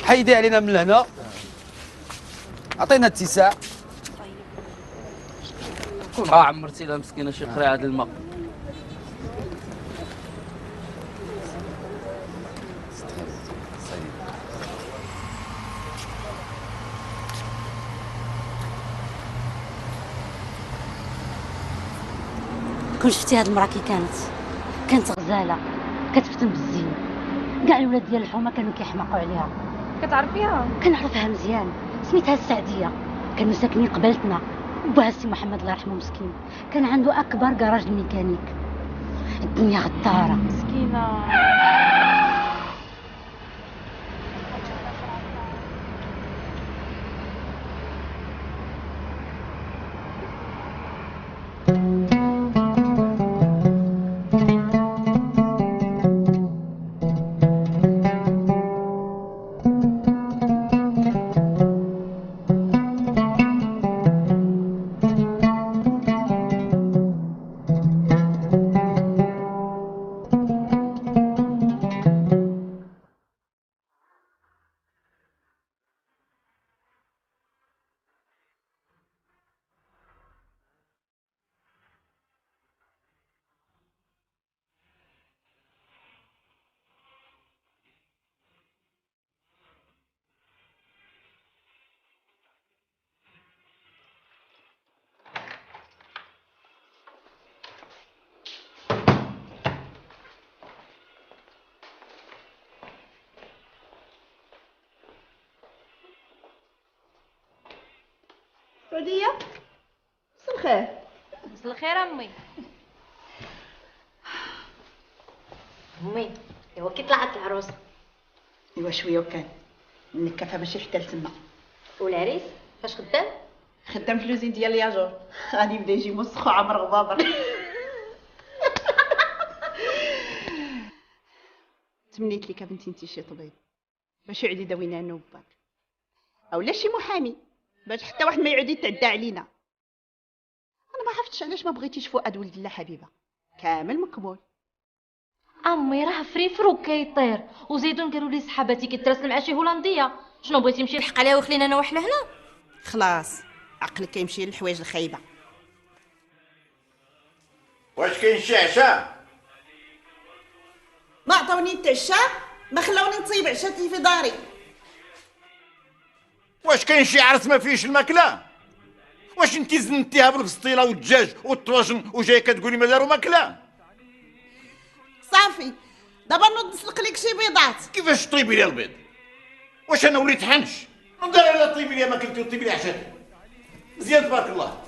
حيدي علينا من هنا، عطينا اتساع. عمرتي لها مسكينه شي قريعه الماء. كون شفتي هاد المراه كي كانت غزاله، كتفتن بالزين. كاع الولاد ديال الحومه كانوا كيحماقوا عليها. كتعرفيها؟ كنعرفها مزيان، سميتها السعديه. كانوا ساكنين قبالتنا. وباها السي محمد الله يرحمه مسكين كان عنده اكبر كراج الميكانيك. الدنيا غداره مسكينه. سعودية، مساء الخير. مساء الخير امي. امي ايوا كي طلعت العروسه؟ ايوا شويه وكان منك كافه ماشي حتى لتما. والعريس فاش خدام؟ خدام في لوزين ديال الياجور، غادي يبدا يجي مسخو عمر غبابر. تمنيت لك بنتي انت شي طبيب باش يعود يداوينا انا وباك، اولا شي محامي باش حتى واحد ما يعود يتعدى علينا. انا ما عرفتش علاش ما بغيتيش فؤاد ولد الله حبيبه، كامل مقبول. امي راه فريفرو كيطير، وزيدون قالوا لي صحاباتي كيتراسل مع شي هولنديه. شنو بغيتي نمشي نلحق عليها وخلينا انا وحنا هنا؟ خلاص عقلك كيمشي للحوايج الخايبه. واش كاين شي عشاء؟ ما عطاوني العشاء، ما خلاوني نطيب عشاتي في داري. واش كاين شي عرس ما فيهش الماكله؟ واش انت زنتيها بالفسطيله والدجاج والطواجن وجايه كتقولي ما داروا ماكله؟ صافي دابا نوض نسلق لك شي بيضات. كيفاش طيبي لي البيض؟ واش انا وليت حنش؟ ندير على طيبي لي ماكلتي وطيبي لي عشاتي. مزيان تبارك الله.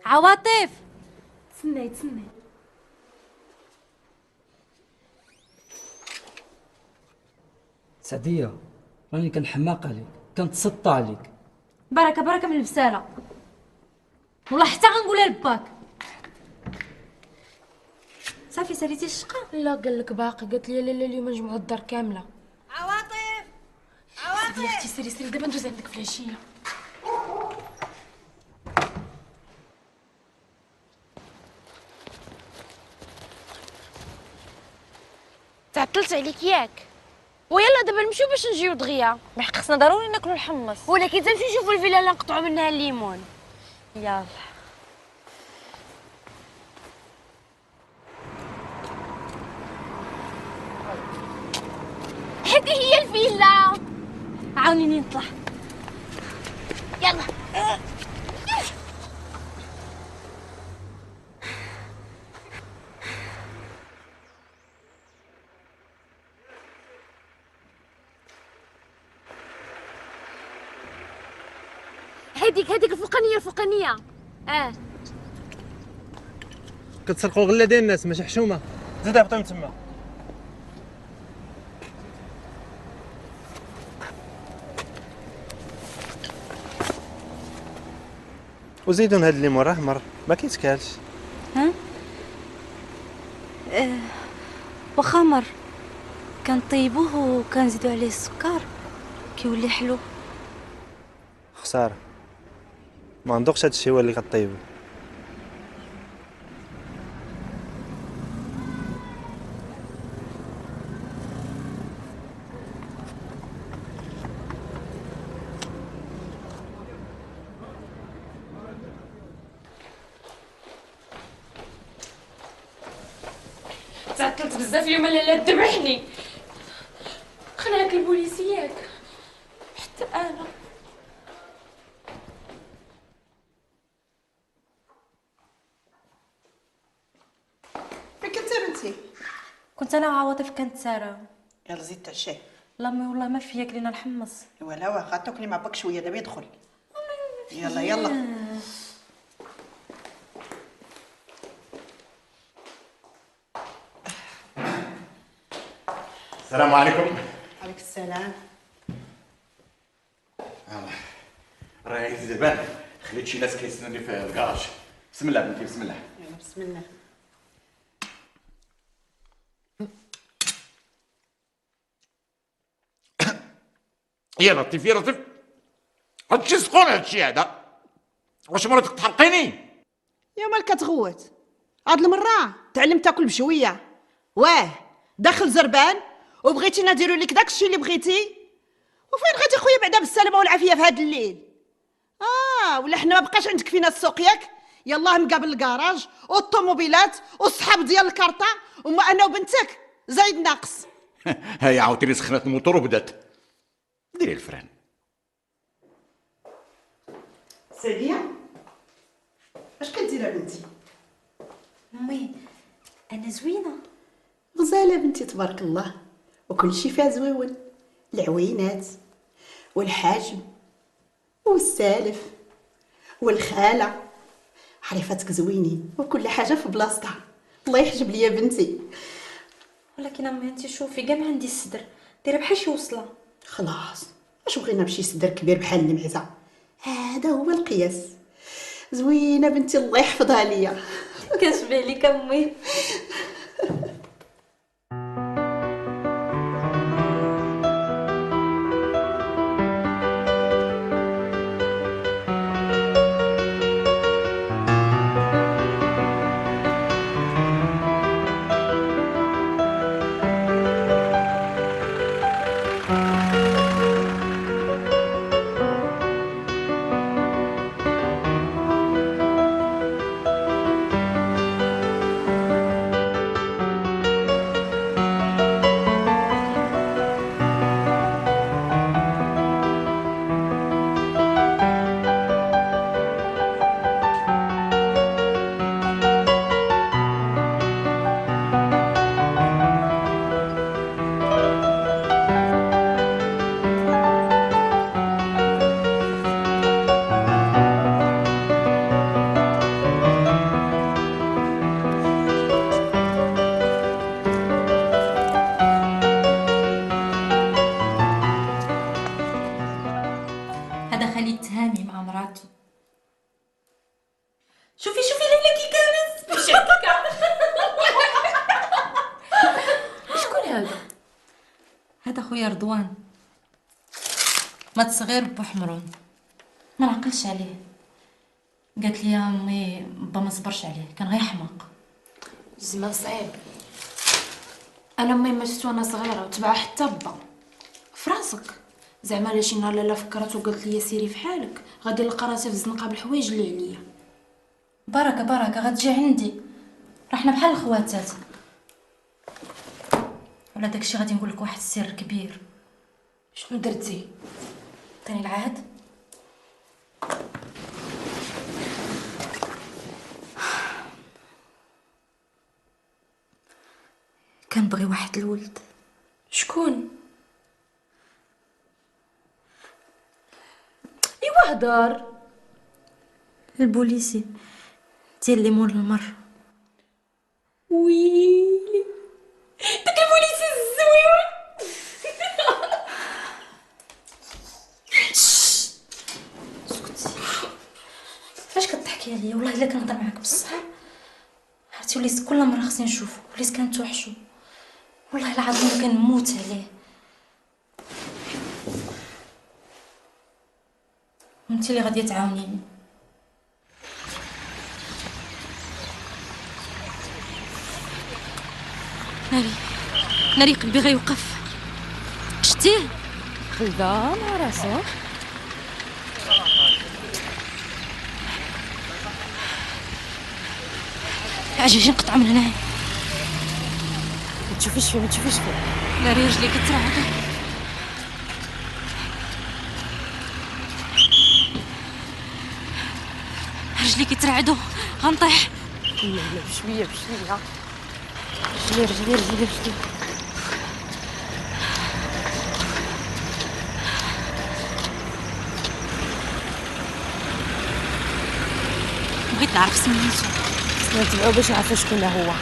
عواطف تسناي سعديه راني كنحماق عليك، كنتسطى عليك. بركه من البساله، والله حتى غنقولها لباك. صافي ساليتي الشقه؟ لا قال لك باقي، قالت لي لا اليوم نجمعوا الدار كامله. عواطف يا اختي سيري دابا ندوز عندك في العشيه. تعطلت عليك ياك؟ ويلا دابا نمشيو باش نجيو دغيا. بحق خصنا ضروري ناكلو الحمص، ولكن تمشيو نشوفوا الفيلا اللي نقطعوا منها الليمون. يلا هذه هي الفيلا. عاونيني نطلع. يلا هذيك الفوقانيه. كتسرقوا الغله ديال الناس ماشي حشومه. زيد هبطي من تما. وزيدون هاد الليمون راه مر ما كيتكالش. ها واخا مر كنطيبوه وكنزيدو عليه السكر كيولي حلو. خساره ما عندكش هاد الشيء هو اللي كطيبو. تعطلت بزاف اليوم لالا ذبحني. خليك البوليسيات حتى انا. فين كنتي بنتي؟ كنت انا وعواطف كنتساراو. يلا زيد تعشي. لا مي والله ما فيا كلينا نحمص. ولا واخا تاكلي مع باك شويه دابا يدخل. يلا يلا. السلام عليكم. عليك السلام. راهي زبان خليت شي ناس كيستنوني في الكراج. بسم الله بنتي بسم الله. يلا بسم الله. يا لطيف يا لطيف، هادشي سخون هادشي هذا. واش مراتك تحرقيني؟ يا مال كتغوت هاد المره تعلمت تاكل بشويه. واه داخل زربان وبغيتينا نديرو لك داكشي اللي بغيتي. وفين غادي خويا بعدا بالسلامه والعافيه في هاد الليل؟ ولا حنا ما بقاش عندك فينا السوق ياك؟ يلاه مقابل الكراج والطوموبيلات والصحاب ديال الكارطه وما انا وبنتك زايد ناقص. هاي عاوتاني سخنت الموتور وبدات. ديري الفران. ساليه اش كديري بنتي؟ امي انا زوينه. غزاله بنتي تبارك الله، وكل شي فيها زويون. العوينات والحاجب والسالف والخاله. حريفتك زوينين وكل حاجه في بلاصتها. الله يحجب لي يا بنتي. ولكن امي انت شوفي كاع ما عندي الصدر دايره بحال شي وصله. خلاص اش بغينا بشي صدر كبير بحال المعزه؟ هذا هو القياس. زوينه بنتي الله يحفظها ليا. كتشبه لك امي. هذا خليل تهامي مع مراته. شوفي ليلى كي كانت مش هكا. شكون هذا؟ هذا خويا رضوان، مات صغير بوحمرون، ما نعقلش عليه. قالت لي امي با ما صبرش عليه، كان غير حماق. زمان صعيب. انا امي ماتت وانا صغيره وتبعها حتى با. فراسك زعما لا شي نهار لالا فكرت وقالت لي سيري في حالك غادي نلقى راسي في الزنقه بالحوايج اللي عليا. بركه غتجي عندي، رحنا بحال الخواتات. ولا داكشي غادي نقول لك واحد السر كبير. شنو درتي؟ عطيني العهد. كنبغي واحد الولد. شكون؟ ايوا هدار. البوليسي ديال ليمون المر. ويلي داك البوليس الزويون. سكتي، علاش كتضحكي عليا؟ والله الا كنهضر معاك بصح. عرفتي وليت كل مره خصني نشوفو، وليت كنتوحشو، والله العظيم كنموت عليه. وانتي اللي غاديه تعاونيني. ناري قلبي غيوقف. شتيه خلده مع راسو. اجي نقطع من هنا. ما تشوفيش فيه. ناري رجلي كترعد. رجلي كيترعدوا غنطيح. لا بشويه. رجلي. بغيت نعرف سميتو. خصنا نتبعو باش نعرفو شكون هو.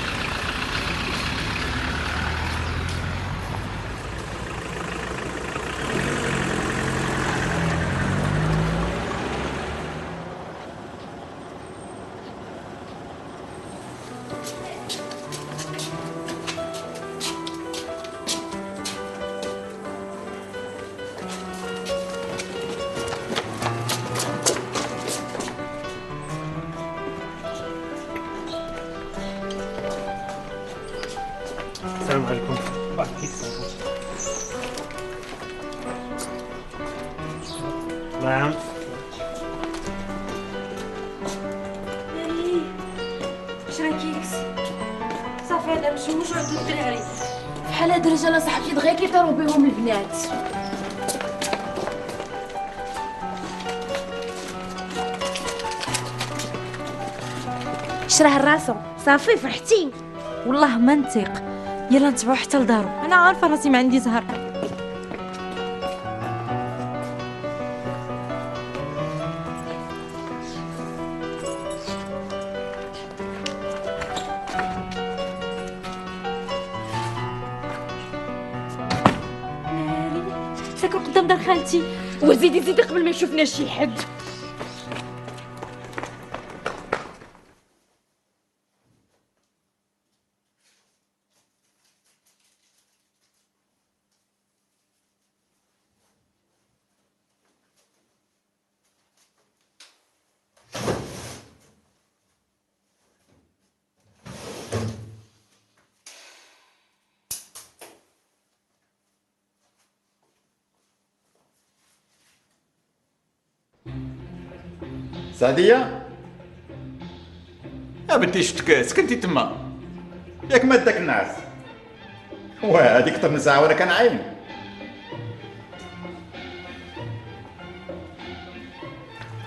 السلام عليكم. نعم. شراكيكس صافي هذا مشوش وعندو الدراري بحال هاد الرجال صاحبتي دغيا كيطيروا بهم البنات. شراه راسو صافي فرحتي. والله ما نطيق. يلا نتبعو حتى لدارو، انا عارفه راسي ما عندي زهر. ساكن قدام دار خالتي. وزيدي قبل ما يشوفنا شي حد. سعدية بنتي شفتك سكنتي تما ياك ما داك النعاس. واه هذيك اكثر من ساعة وانا كنعاين.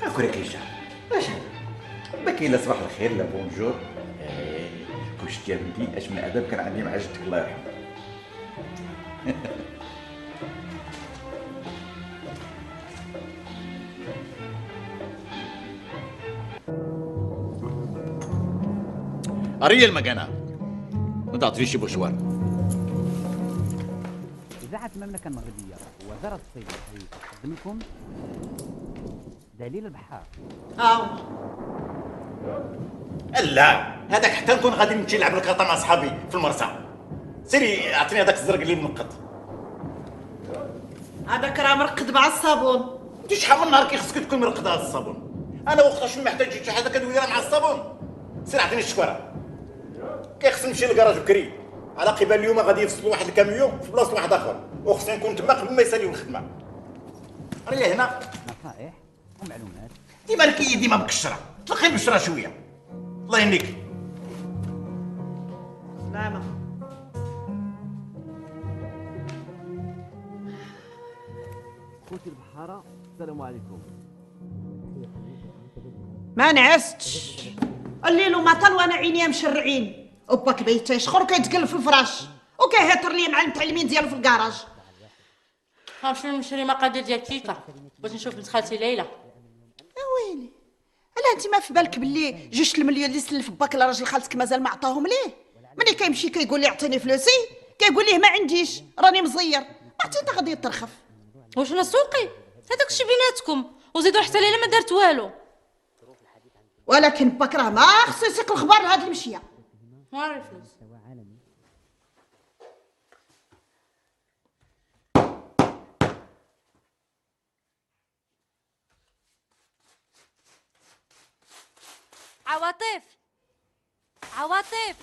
اكورا كيجا اش هذا؟ ما كاين لا صباح الخير لا بونجور. كشتي يا بنتي اش من ادب كان عندي مع جدك الله يرحمه. أريا المكانة ما تعطينيش بوشوار. إذاعة المملكة المغربية ووزارة الصيد والحريق تقدم لكم دليل البحار. لا هذاك حتى نكون غادي نمشي نلعب الكرطة مع صحابي في المرسى. سيري اعطيني هذاك الزرق اللي منقط. هذاك راه مرقد مع الصابون. انت شحال من نهار كيخصك تكون مرقد هذا الصابون؟ انا وقتاش ما محتاج شي حاجه كدويره مع الصابون. سير اعطيني الشكوره. كيخصني نمشي للكراج بكري على قبال اليوم غادي يفصلوا واحد الكاميون في بلاصه واحد اخر وخصني نكون تما قبل ما يساليو الخدمه. راه هنا نصائح ومعلومات. ديما لك ديما مكشره تلقي البشره شويه. الله يهنيك. سلامة. خوتي البحارة السلام عليكم. ما نعستش الليل ومطر وانا عينيا مشرعين وباك بيت يشخر كيتقل في الفراش وكيهتر لي مع المتعلمين ديالو في الكراج. غنمشي نشري مقادير ديال كيكه باش نشوف بنت خالتي ليلى. ويلي الا انت ما في بالك باللي 2 المليون اللي سلف باك لراجل خالتك مازال ما عطاهم ليه؟ ملي كيمشي كيقول لي عطيني فلوسي كيقول ليه ما عنديش راني مزير. عرفتي انت غادي يترخف. واش انا سوقي؟ هذاك الشيء بيناتكم، وزيدوا حتى ليلى ما دارت والو. ولكن باك راه ما خصو يسيق الخبر لهاد المشيه. ماري الفلوس. عواطف عواطف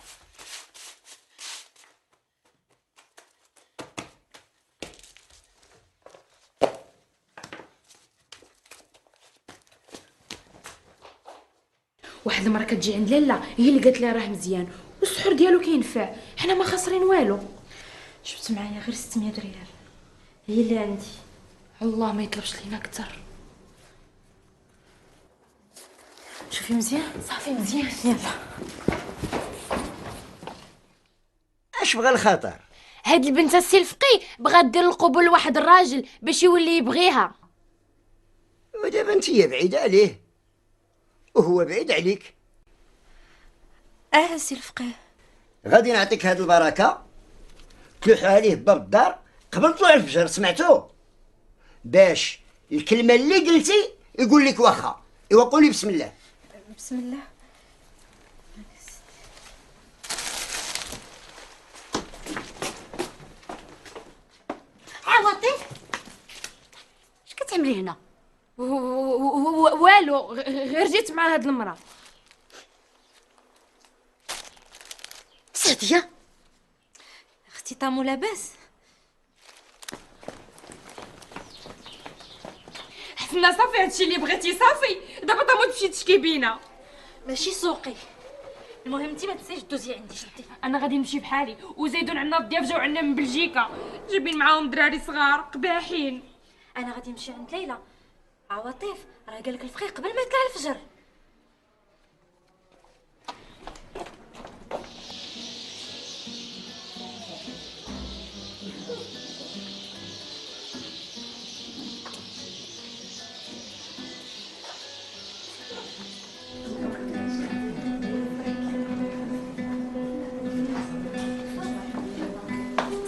واحد المره كتجي عند لاله هي اللي قالت لي راه مزيان والسحور ديالو كينفع، حنا ما خاسرين والو. جبت معايا غير 600 ريال، هي اللي عندي. الله ما يطلبش لينا اكثر. شوفي مزيان، صافي مزيان، يلا. اش بغى الخطر؟ هاد البنت السي الفقي بغات دير القبول لواحد الراجل باش يولي يبغيها. ودابا انتيا بعيده عليه وهو بعيد عليك. سي الفقيه، غادي نعطيك هاد البركه تلوحوا عليه باب الدار قبل طلوع الفجر، سمعتو؟ باش الكلمه اللي قلتي يقول لك واخا. ايوا قولي بسم الله. بسم الله. عواطف اش كتعملي هنا؟ والو، غير جيت مع هاد المراه. سعديه اختي طامو لاباس؟ حسنا صافي هادشي اللي بغيتي صافي، دابا طامو تمشي تشكي بينا. ماشي سوقي، المهم انت ما تنسيش دوزي عندي. شدي انا غادي نمشي بحالي، وزيدون عندنا الضياف جاو عندنا من بلجيكا جايبين معاهم دراري صغار قباحين. انا غادي نمشي عند ليلى. عواطف راه قالك الفقيه قبل ما يطلع الفجر.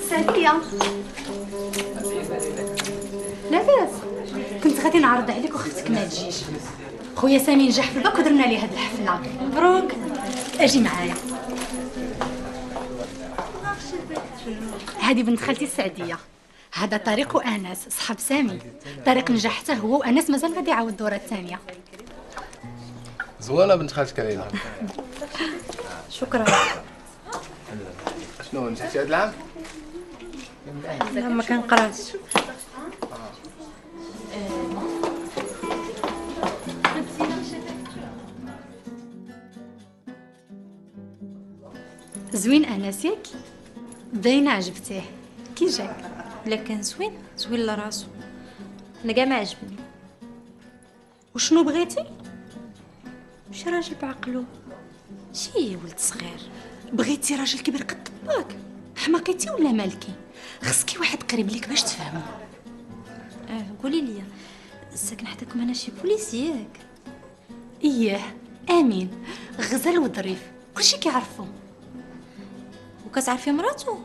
سعديه لاباس؟ كنت غادي نعرض عليك وخفتك ما تجيش. خويا سامي نجح في الباك ودرنا ليه هاد الحفله. مبروك. اجي معايا. هذه بنت خالتي السعديه، هذا طريق وانس صحاب سامي. طريق نجح حتى هو، وانس مازال غادي يعاود الدوره الثانيه. زوانه بنت خالتك ليلى. شكرا. شنو نجحتي هاد العام؟ لا ما كنقراش. زوين انس ياك؟ باينه عجبتيه. كي جاك؟ لا كان زوين زوين لراسو، انا كاع ما عجبني. وشنو بغيتي؟ شي راجل بعقلو، شي ولد صغير. بغيتي راجل كبير قد باك؟ حماقيتي ولا مالكي؟ خصكي واحد قريب ليك باش تفهموا. قولي لي، ساكن حداكم هنا شي بوليس ياك؟ اييه امين، غزال وظريف كلشي كيعرفو. وكتعرفي مراتو؟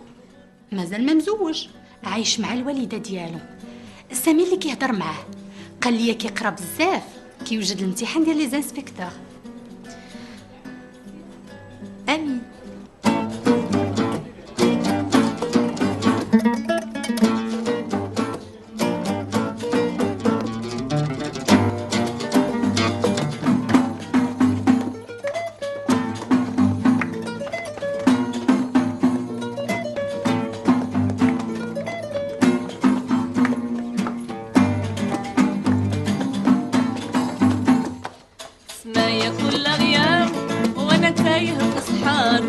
مازال ما مزوج، عايش مع الوالده ديالو. سامي اللي كيهضر معاه قال لي كيقرا بزاف، كيوجد الامتحان ديال لي زانسبيكتور. امين. سمايا كل غياب وانا تايه في صحار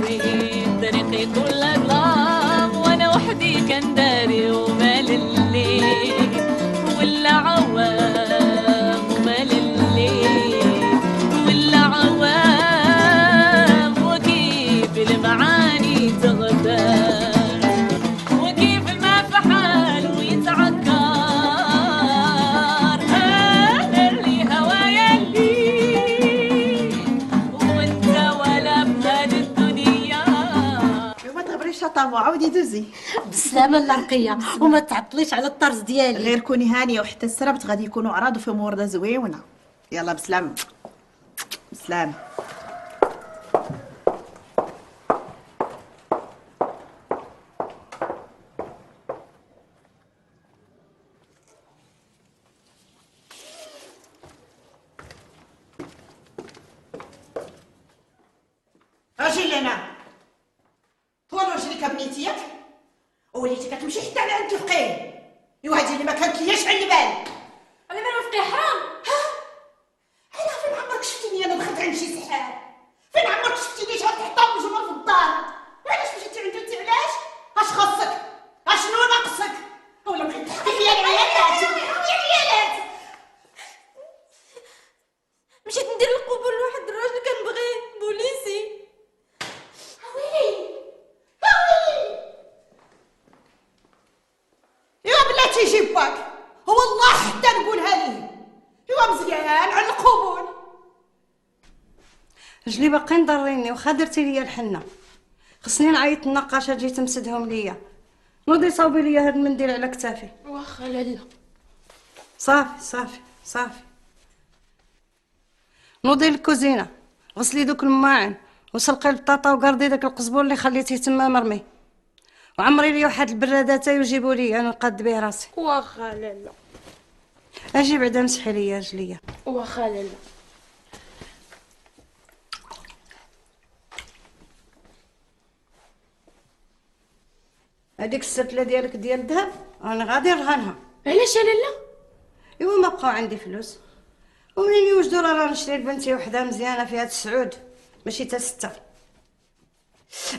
طابو عاودي دوزي. بالسلامه الرقيه، وما تعطليش على الطرز ديالي. غير كوني هانيه وحتى السربت غادي يكونوا عراض وفيهم ورده زويونه. يلا بسلامه. بسلامه. اجي لنا طول رجليك بنيتيك وليتي كتمشي حتى على عند الفقيه. ايوا هادي اللي ما كانت لياش على البال. انا ما الفقيه حرام. انا فين عمرك شفتيني انا دخلت عند شي سحاب؟ فين عمرك شفتيني شحال تحطها مجمر في الدار؟ علاش مشيتي عنده انت؟ علاش؟ اش خاصك؟ اشنو ناقصك؟ ولا بغيتي تحكي لي العيالات؟ العيالات مشيت ندير القبول لواحد الراجل كنبغيه بوليسي. ويلي ايوا بلاتي يجيب باك. هو الله حتى نقولها ليه. ايوا مزيان على القبول. رجلي باقي ضريني وخا درتي ليا الحنه. خصني نعيط النقاشه تجي تمسدهم ليا. نوضي صاوبي ليا هاد المنديل على كتافي. واخا لالا. صافي صافي صافي. نوضي للكوزينه غسلي دوك الماعن وسلقي البطاطا وقردي داك القزبور اللي خليتيه تما مرمي، وعمري لي واحد البرادات وجيبوا لي انا نقاد به راسي. واخا لالا. اجي بعدا مسحي ليا رجليا. واخا لالا. هذيك السرتله ديالك ديال الذهب انا غادي نرهنها. علاش يا لالا؟ ايوا ما بقاو عندي فلوس، ومنين يوجدوا راه نشري لبنتي وحده مزيانه فيها 9 ماشي تا 6.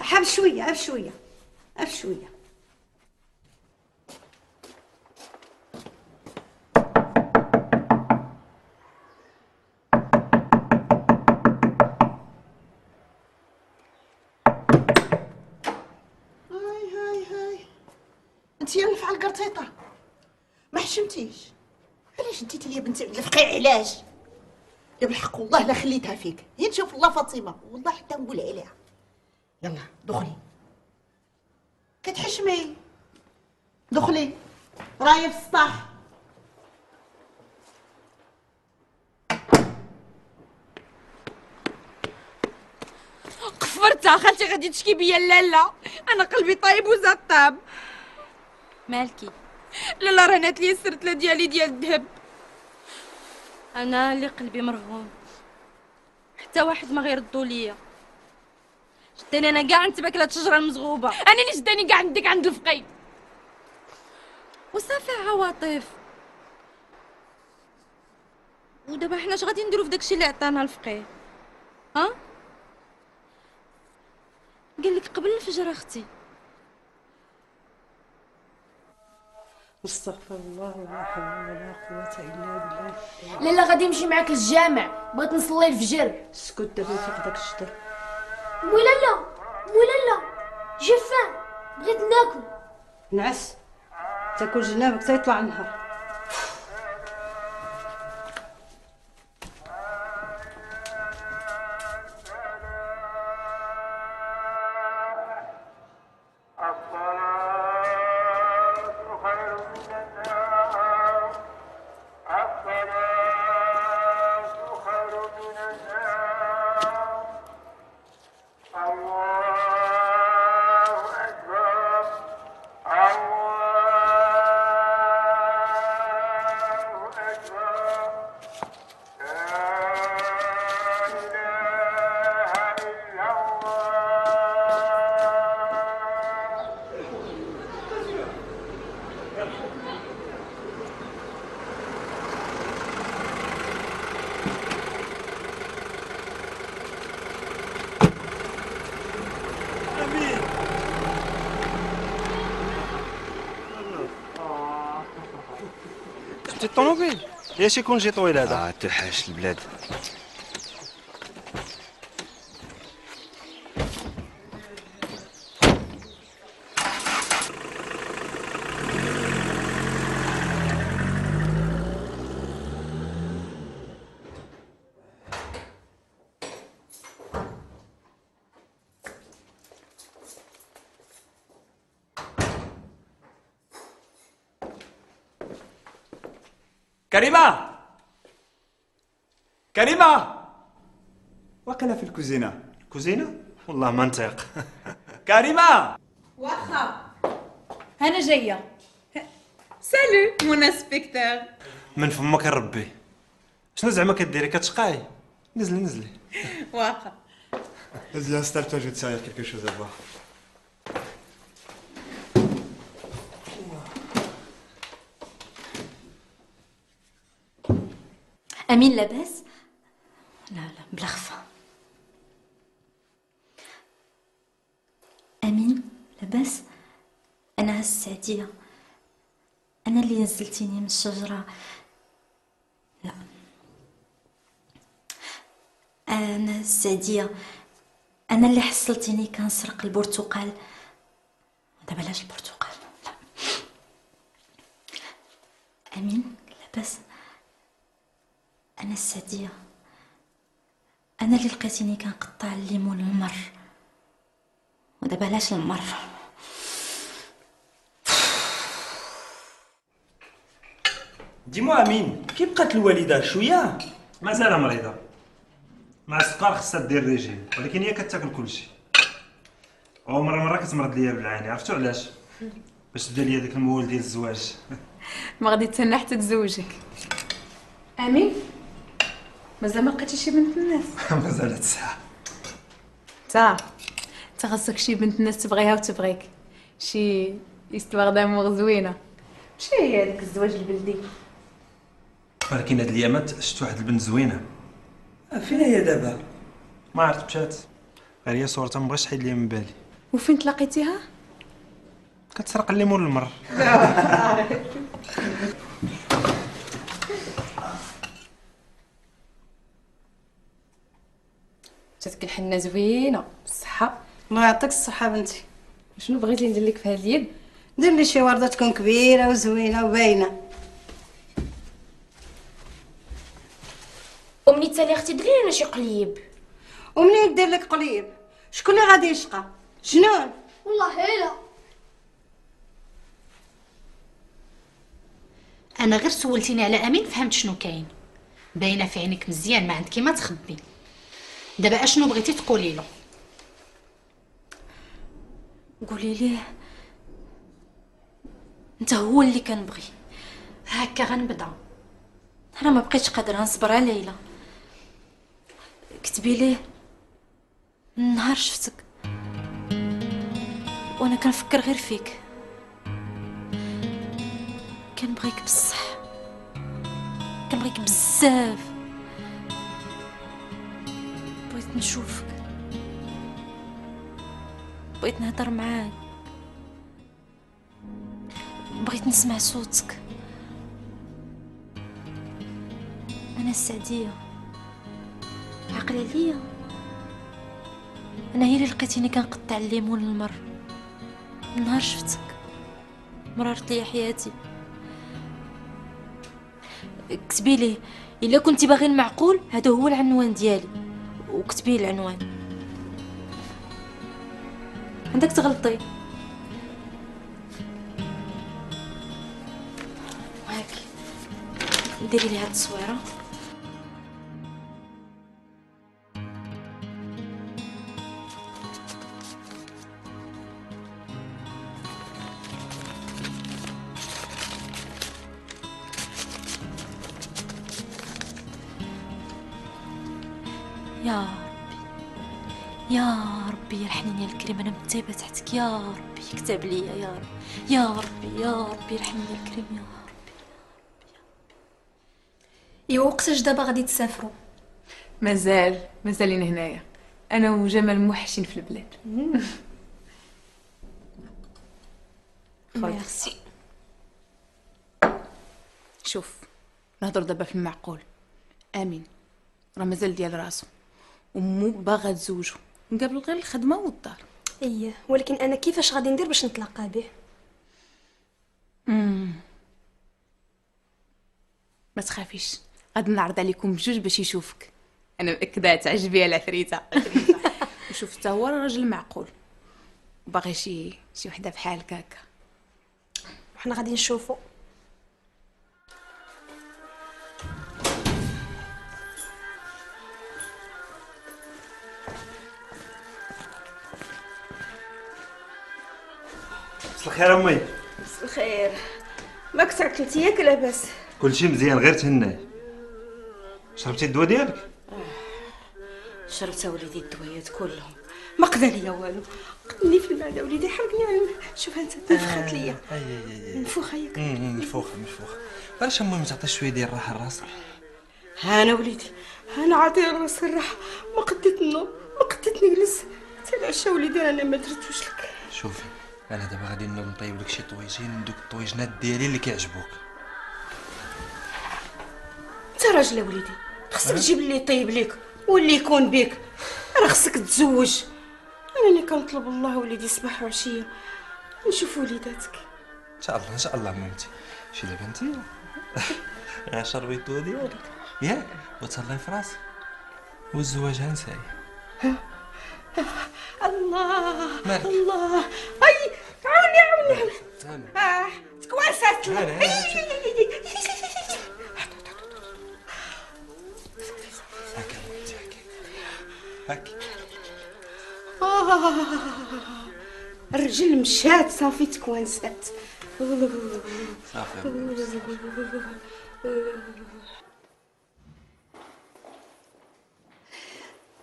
حاب شويه حاب شويه حاب شويه. انت يا نفع القرطيطه ما حشمتيش. علاش ديتي لي بنتي عند الفقيه؟ علاش؟ يا بالحق والله لا خليتها فيك. هي تشوف الله فاطمه والله حتى نقول عليها. يلا دخلي كتحشمي. دخلي راهي في السطح. قفرتها خالتي غادي تشكي بيا لالا. انا قلبي طايب وزاد طاب. مالكي؟ لالا رهنات لي السرتله ديالي ديال الذهب. انا اللي قلبي مرهون، حتى واحد ما غيردو ليا. شداني انا كاع نتباكل هاد الشجره المزغوبه. انا اللي شداني كاع نديك عند الفقي. وصافي عواطف. ودابا حنا اش غادي نديرو في داكشي اللي عطانا الفقيه؟ ها؟ قال لك قبل الفجر اختي. استغفر الله ولا حول ولا قوه الا بالله. لالا غادي نمشي معاك للجامع، بغيت نصلي الفجر. اسكت دابا فيك داك الشطر. مو لالا مو لالا جي فام بغيت ناكل. نعس تاكل جنابك حتى يطلع النهار. جبتي الطوموبيل؟ ياش يكون جي طويل هذا؟ توحش البلاد. كريمه كريمه واقيلا في الكوزينه. الكوزينه والله ما نطيق. كريمه واخا انا جايه. سالو مون انسبكتور. من فمك ربي. شنو زعما كديري كتشقاي؟ نزلي. واخا. Vas-y, installe-toi, je vais te servir quelque chose à boire. امين لاباس؟ لا بلا خفا. امين لاباس؟ انا السعديه، انا اللي نزلتيني من الشجره. لا انا السعديه، انا اللي حصلتيني كنسرق البرتقال. دابا بلاش البرتقال. لا امين لاباس؟ انا السعديه، انا اللي لقيتيني كنقطع الليمون المر. ودابا بلاش المر. ديما امين، كي بقات الوالده شويه؟ مازال مريضه، مع السكر خصها دير ريجيم، ولكن هي كتاكل كلشي. او مره كتمرض ليا بالعاني، عرفتو علاش؟ باش تبدا ليا داك المول ديال الزواج. ما غادي تسنى حتى تزوجك. امين مازال ما لقيتي شي بنت الناس؟ مازالت ساعه. تا خاصك شي بنت الناس تبغيها وتبغيك، شي استوار دامور زوينه، ماشي هي هذاك الزواج البلدي. ولكن هاد الايامات شفت واحد البنت زوينه. فين هي دابا؟ ما عرفت مشات، غير هي صورتها مبغاش تحيد ليا من بالي. وفين تلاقيتيها؟ كتسرق الليمون المر. جاتك الحنه زوينه بالصحه. الله يعطيك الصحه بنتي. شنو بغيتي ندير لك في هاد اليد؟ دير لي شي ورده تكون كبيره وزوينه وباينه. ومني تالي اختي ديري لنا شي قليب. ومنين دير لك قليب؟ شكون اللي غادي يشقى؟ جنون. والله لا. انا غير سولتيني على امين فهمت شنو كاين. باينه في عينك مزيان، ما عندك ما تخبي. دابا اشنو بغيتي تقولي له؟ قولي ليه انت هو اللي كنبغي. هكا غنبدا. انا ما بقيتش قادره نصبر على ليلى. كتبي ليه من نهار شفتك وانا كنفكر غير فيك. كنبغيك بصح، كنبغيك بزاف. بغيت نشوفك، بغيت نهضر معاك، بغيت نسمع صوتك. انا السعديه، عقلي ليا. انا هي اللي لقيتيني كنقطع الليمون المر. من نهار شفتك مررت لي حياتي. كتبي ليه الا كنتي باغي المعقول، هذا هو العنوان ديالي، وكتبي العنوان. عندك تغلطي. هاكي ديري لي هاد التصويره. يا ربي يا ربي يرحمني يا الكريم، انا متعبه تحتك يا ربي، كتب ليا يا ربي يا ربي يا ربي يرحمني يا الكريم يا ربي. ايوا وقتاش دابا غادي تسافروا؟ مازالين هنايا، انا وجمال موحشين في البلاد. ميرسي. شوف نهضر دابا في المعقول. امين راه مازال ديال راسو ومو باغا تزوجو، نقابل غير الخدمه والدار. ايه ولكن انا كيفاش غادي ندير باش نتلاقى به؟ ما تخافيش، غادي نعرض عليكم بجوج باش يشوفك. انا مأكده تعجبي العفريته. وشوف حتى هو راجل معقول وباغي شي وحده بحالك هكا. وحنا غادي نشوفو. مساء الخير امي. مساء الخير. ماك تاكلتي ياك لاباس؟ كلشي مزيان غير تهناي. شربتي الدواء ديالك؟ شربت وليدي الدويات كلهم، ما قدا ليا والو، قتلني في المعده وليدي، حرقني على شوف انت نفخت ليا. منفوخه ياك؟ منفوخه. علاش امي ما تعطيش شويه ديال الراحه لراسك؟ ها انا وليدي، انا عاطيه راسي الراحه، ما قديت النوم، ما قديت نجلس حتى العشاء وليدي، انا ما درتوش لك. شوفي انا دابا غادي نوض نطيب لك شي طويجين، دوك الطويجنات ديالي اللي كيعجبوك. انت راجل وليدي، خصك تجيب اللي يطيب ليك واللي يكون بيك، راه خصك تتزوج. انا اللي كنطلب الله وليدي صباح وعشيه نشوف وليداتك. ان شاء الله مامتي. شي دابا انت شربي الدواء ديالك ياك وتهلاي في راسك والزواج هنساي. الله مالك؟ الله اي عاوني تكواسات. هاكي الرجل مشات صافي تكوانسات. صافي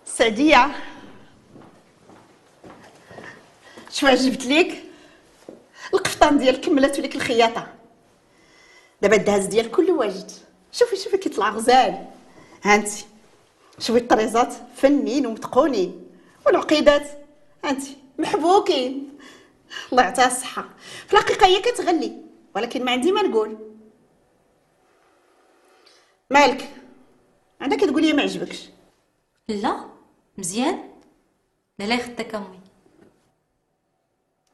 سعدية، شو عجبت ليك؟ القفطان ديال كملت لك الخياطة، دابا الدهز ديال كله واجد. شوفي كيطلع غزال. هانتي شوفي الطريزات فنين ومتقونين، والعقيدات هانتي محبوكين. الله يعطيها الصحة. في الحقيقة هي كتغلي، ولكن ما عندي ما نقول. مالك عندك كتقولي ما عجبكش؟ لا مزيان. لا يخدك امي.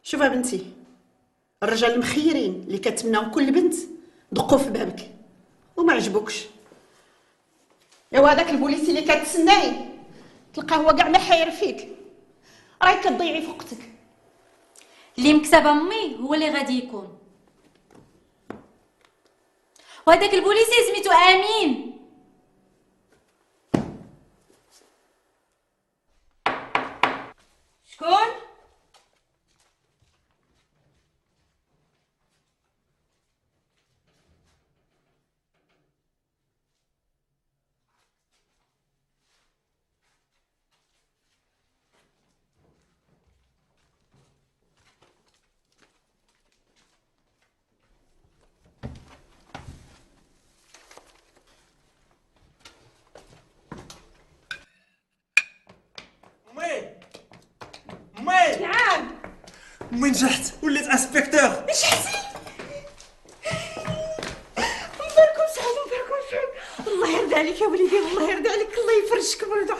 شوفي بنتي، الرجال المخيرين اللي كتمناو كل بنت دقوا في بابك وما عجبوكش. ايوا هذاك البوليسي اللي كتسناي تلقاه هو كاع ما حاير فيك، راهي كتضيعي في وقتك. اللي مكتب امي هو اللي غادي يكون، وهذاك البوليسي سميتو امين. شكون؟ امي نعم. امي نجحت وليت انسبكتور. نجحتي؟ مباركم سعود، مباركم سعود. الله يرضى عليك يا وليدي، الله يرضى عليك، الله يفرجك برضه.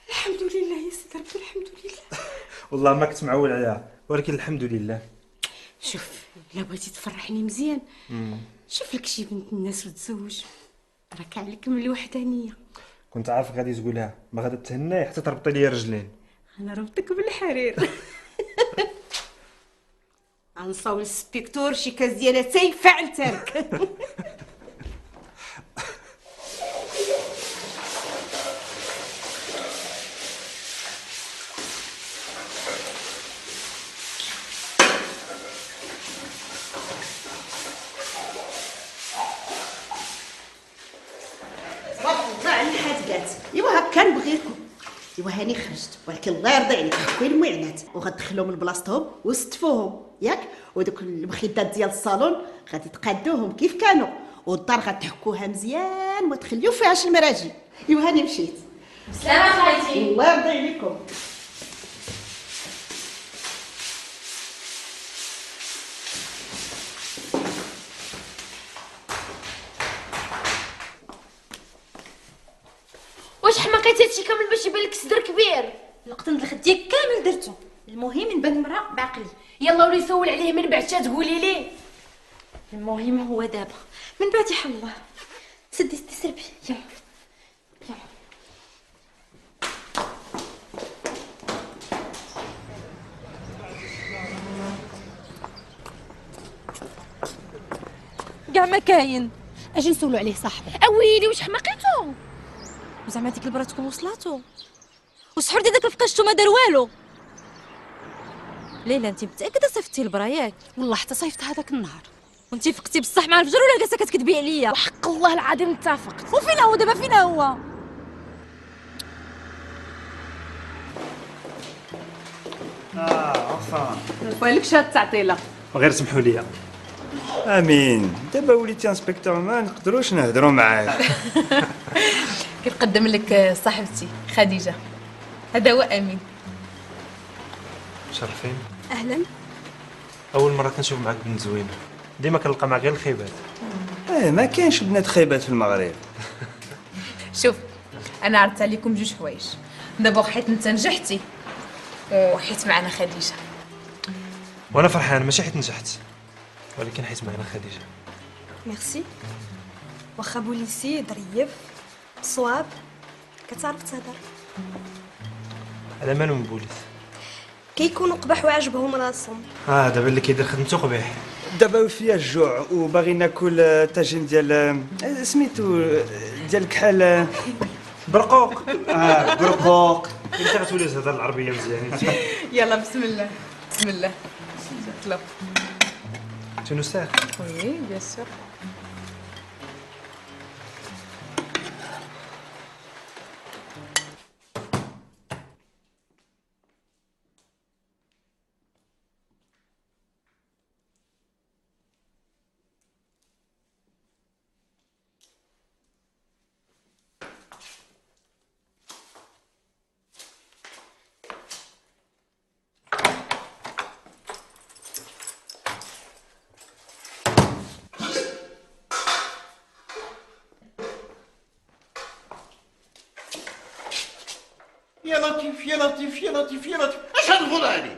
الحمد لله يا سيدي ربي، الحمد لله. والله ما كنت معول عليها، ولكن الحمد لله. شوف الا بغيتي تفرحني مزيان، شوف لك شي بنت الناس وتزوج، راك عليك من الوحدانيه. كنت عارفك غادي تقولها، ما غادي تهناي حتى تربطي لي رجلين. انا ربطك بالحرير. غنصاوب السبيكتور شي كاس ديال اتاي فعلتها لك. ايوا هكا نبغيكم. ايوا هاني خرجت، ولكن الله يرضي عليك خويا المعينات وغتدخلوهم لبلاصتهم وستفوهم ياك، ودوك المخدات ديال الصالون غادي تقادوهم كيف كانوا، والدار غتحكوها مزيان وما تخليو فيهاش المراجي. ايوا هاني مشيت. سلامة خالتي. الله يرضي عليكم. واش حماقيتي هادشي كامل باش يبان لك صدر كبير؟ القطن الخديك كامل درتو، المهم نبان المراه بعقلي. يلا ولي سول عليه من بعد تقولي ليه. المهم هو دابا من بعد يحل الله. سدي سربي يلا يلا. كاع ما كاين. اجي نسولو عليه صاحبي. اويلي واش حماقيتو؟ زعما ديك البرا تكون وصلاتو، وسحور ديال داك الفقاشتو ما دار والو. ليلى انت متاكده صيفطتي البرا ياك؟ والله حتى صيفط هذاك النهار. وانت فقتي بصح مع الفجر ولا جالسه كتكذبي عليا؟ وحق الله العظيم اتفقت. وفين هو دابا فين هو؟ عفا فالك شاد تعطيله. غير سمحوا لي. امين دابا وليتي انسبكتور ما نقدروش نهضروا معاك. كنقدم لك صاحبتي خديجه. هذا هو امين. شرفين. اهلا. اول مره كنشوف معاك بنت زوينه، ديما كنلقى معاك غير الخيبات. ما كاينش بنات خيبات في المغرب. شوف انا عرضت عليكم جوج حوايج. دابا حيت انت نجحتي وحيت معنا خديجه. وانا فرحان ماشي حيت نجحت، ولكن حيت معنا خديجه. ميرسي. واخا بوليسي ظريف صواب كتعرف تهضر. على مالو من بوليس؟ كيكونوا قبح وعجبهم راسهم. دابا اللي كيدير خدمته قبيح. دابا فيا الجوع وباغي ناكل طاجين ديال سميتو ديال الكحل. برقوق. برقوق. انت غتولي تهضر العربيه مزيان. يلا بسم الله بسم الله. طلب. تونسير. وي بيان سور. يا لطيف يا لطيف يا لطيف يا لطيف. اش هاد الفوضى هادي؟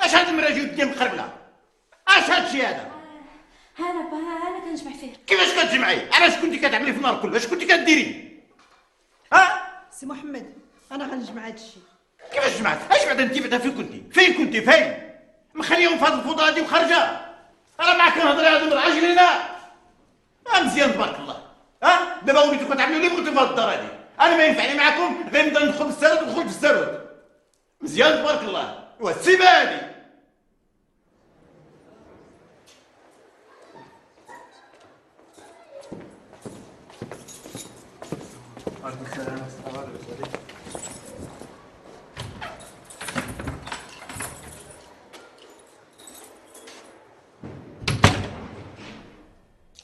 اش هاد المراجل قدام مخربله؟ اش هاد الشيء هذا؟ هذا با انا كنجمع فيه. كيفاش كتجمعي؟ علاش كنتي كتعملي في النهار كله؟ اش كنتي كديري؟ سي محمد انا غنجمع هذا الشيء. كيفاش جمعت؟ اش بعدا انت بعدا فين كنتي؟ فين كنتي فين؟ مخليهم في هاد الفوضى هادي وخارجه. انا معاك كنهضر هاد الراجل هنا. مزيان تبارك الله. دابا وليتو كتعملوا اللي بغيتو في هاد الدار هادي. انا ما ينفعني معاكم غير نبدا ندخل في السرد ودخل في السرد. مزيان تبارك الله. ايوا السيبه هادي.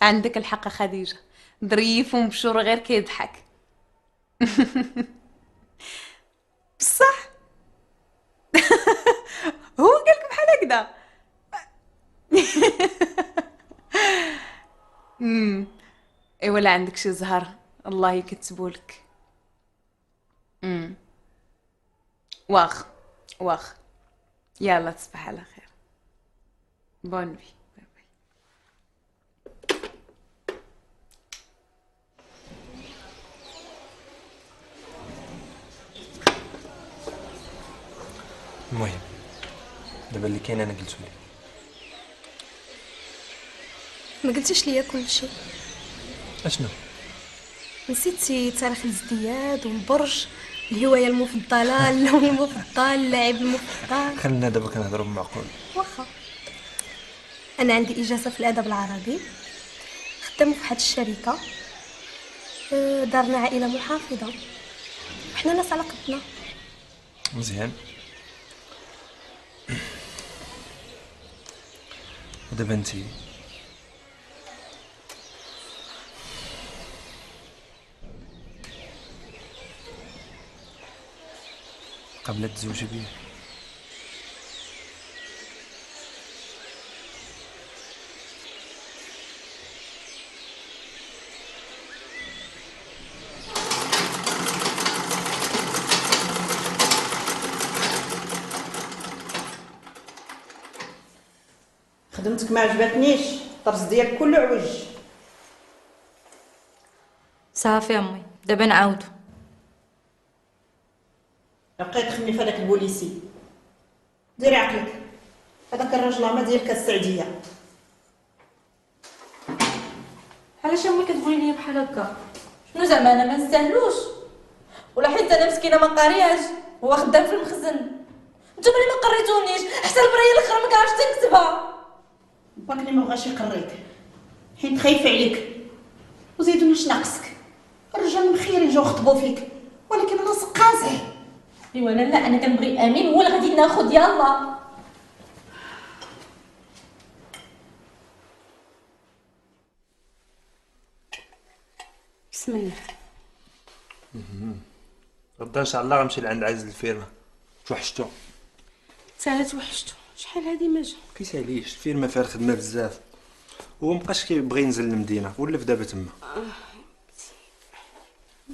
عندك الحق خديجه، ظريف ومبشور غير كيضحك. بصح هو قالك بحال هكذا. اي ولا عندك شي زهر الله يكتبولك. واخ واخ. يلا تصبح على خير. بون في. المهم دابا اللي كاين انا قلتو لي. ما قلتيش ليا كل شيء. اشنو؟ نسيتي تاريخ الازدياد والبرج، الهوايه المفضله، اللون المفضل، اللاعب المفضل. خلينا دابا كنهضروا بمعقول. واخا انا عندي اجازه في الادب العربي، خدام في واحد الشركه، دارنا عائله محافظه وحنا ناس على قدنا. مزيان. ودابا انتي قبل تزوجي بيه خدمتك ما عجبتنيش، الطرز ديالك كله عوج. صافي امي دابا نعاودو. بقيت تخمي في هذاك البوليسي. ديري عقلك، هذاك الراجل ما ديالك السعديه. علاش امي كتقولي لي بحال هكا؟ شنو زعما انا ما نستاهلوش؟ ولا حيت انا مسكينه ما قارياش هو خدام في المخزن؟ نتوما اللي ما قريتونيش، حتى البريه الاخرى ما كنعرفش تنكتبها. باك اللي ما بغاش يقريك حيت خايف عليك، وزيدو واش ناقصك؟ الرجال مخيرين جاو خطبوا فيك، ولكن راسك قازح. ايوا لا انا كنبغي امين هو اللي غادي ناخذ. يلا بسم الله. غدا ان شاء الله غنمشي لعند عزيز الفيرما. توحشتو. سالا توحشتو، شحال هادي ما جا. كيساليش الفيرما فيها الخدمه بزاف، هو مابقاش كيبغي ينزل للمدينه ولا في دابا تما.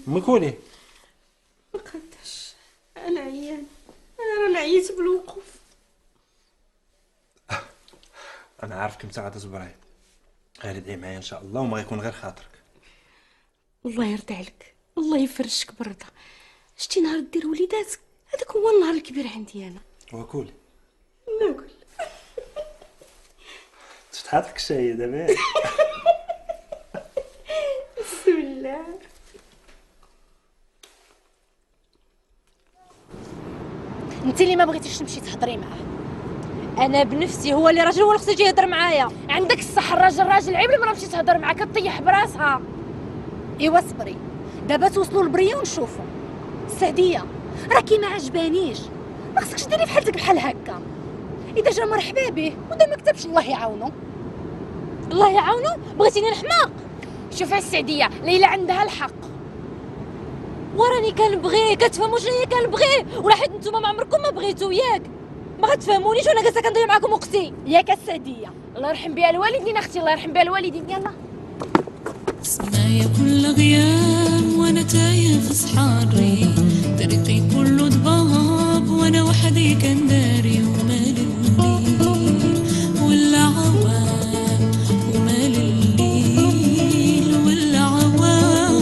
ما كولي مقداش انا عيان، انا راني عييت بالوقوف. انا عارفك انت غتصبري، غير ادعي معايا ان شاء الله وما غيكون غير خاطرك. الله يرضى عليك، الله يفرجك بردا. شتي نهار دير وليداتك هذاك هو النهار الكبير عندي انا. وكولي ناكل. تفتح لك الشاي دابا. بسم الله. انت اللي ما بغيتيش تمشي تهضري معاه، انا بنفسي هو اللي راجل، هو اللي خصو يجي يهضر معايا. عندك الصح، الراجل راجل، عيب لما مشيت تهضر معاه كطيح براسها. ايوا صبري، دابا توصلوا للبريه ونشوفوا. السعديه راكي ما عجبانيش، ما خصكش ديري بحالتك بحال هكا. اذا جا مرحبا به، ودا ما كتبش الله يعاونو. الله يعاونو؟ بغيتيني نحماق؟ شوفي السعديه، ليلى عندها الحق، وراني كنبغيه، كتفهموا شنو هي كنبغيه، ولا حيت نتوما ما عمركم ما بغيتو ياك ما غتفهمونيش، وانا جالسه كنضيع معاكم وقتي ياك السعديه. الله يرحم بها الوالدين اختي، الله يرحم بها الوالدين. يلا سمايا كل غياب وانا تايه في صحاري، طريقي كله ضباب وانا وحدي كنداري، ومال الليل والعوام، ومال الليل والعوام.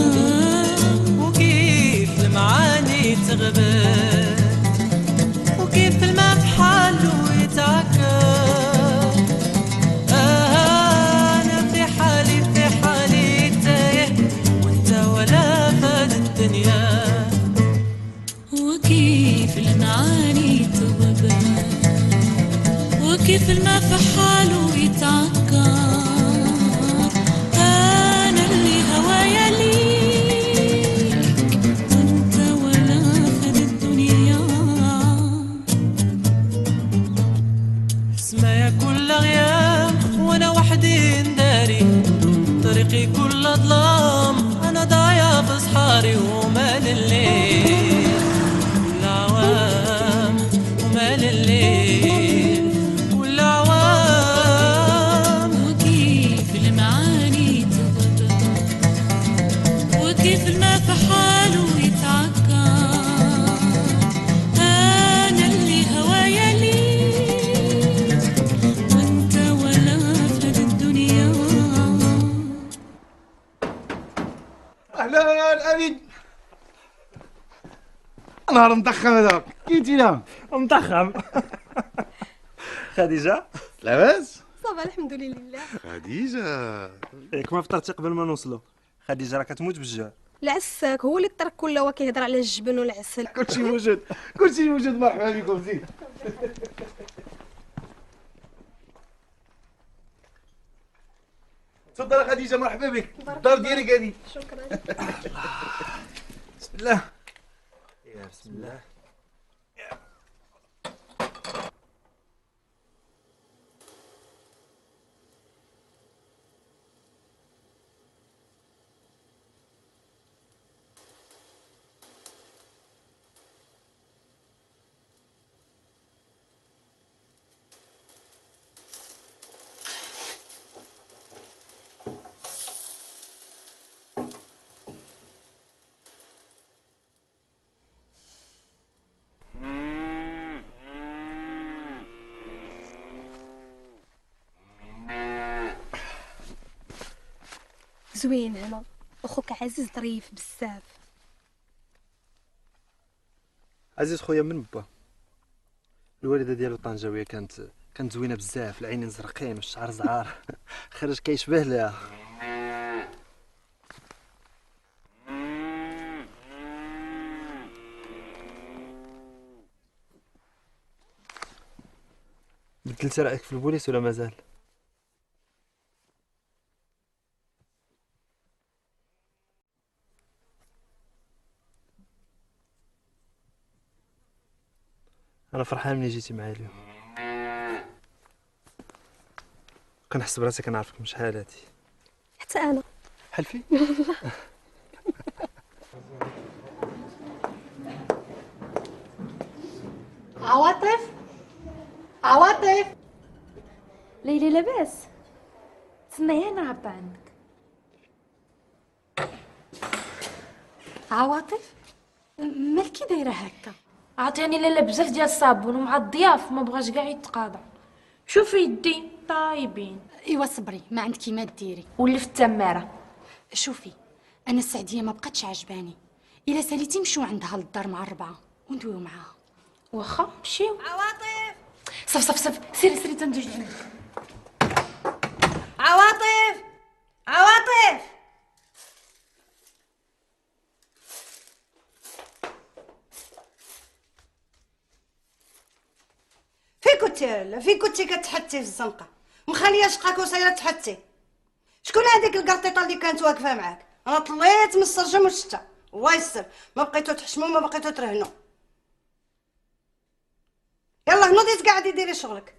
وكيف المعاني تغبر، وكيف الماء في حاله يتعكر. انا في حالي تايه، وانت ولا فاد الدنيا. وكيف المعاني تغبر، وكيف الماء في حاله يتعكر. انا اللي هوايا ليك، وانت ولا فاد الدنيا. سمايا كل غياب وانا وحدي نداري، طريقي كل ظلام، انا ضايع في صحاري. ومال الليل والعوام، ومال الليل والعوام. وكيف المعاني تغبر، وكيف الماء في حاله يتعكر. انا اللي هوايا ليك، وانت ولا فاد الدنيا. اهلا امين. نهار مضخم هذاك، كي جينا مضخم. خديجه لاباس؟ صافا الحمد لله. خديجه ياك ما فطرتي قبل ما نوصلوا؟ خديجه راه كتموت بالجوع. العساك هو اللي الطرق كله هو كيهضر على الجبن والعسل. كلشي موجود، كلشي موجود. مرحبا بكم. زين تفضل خديجه، مرحبا بك. الدار ديالك هادي. شكرا. بسم الله. يا بسم الله. زوين هنا، اخوك عزيز ظريف بزاف. عزيز خويا من با، الوالده ديالو طنجاويه، كانت زوينه بزاف، العينين زرقين والشعر زعار. خرج كيشبه لها. بدلتي رايك في البوليس ولا مازال؟ انا فرحان ملي جيتي معايا اليوم، كنحس براسي كنعرفك من شحال هادي. حتى انا. حلفي. عواطف عواطف ليلي لاباس؟ تسنى انا عبا عندك. عواطف مالكي دايره هكا؟ عطيني لاله بزاف ديال الصابون ومع الضياف ما بغاش كاع يتقاضى. شوفي يدي طايبين. ايوا صبري، ما عندك ما ديري. واللي في التماره. شوفي انا السعديه ما بقاتش عجباني، الا ساليتي نمشيو عندها للدار مع الربعه وندويو معاها. واخا مشيو. عواطف صف سيري تندوج عندك. عواطف عواطف فين كنتي كتحتي في الزنقه مخليه شقاك وسايره تحتي؟ شكون هذيك القرطيطه اللي كانت واقفه معاك؟ انا طليت من السرجم والشتا، الله يستر، ما بقيتو تحشموا ما بقيتو ترهنوا. يلا نوضي تقعدي ديري شغلك.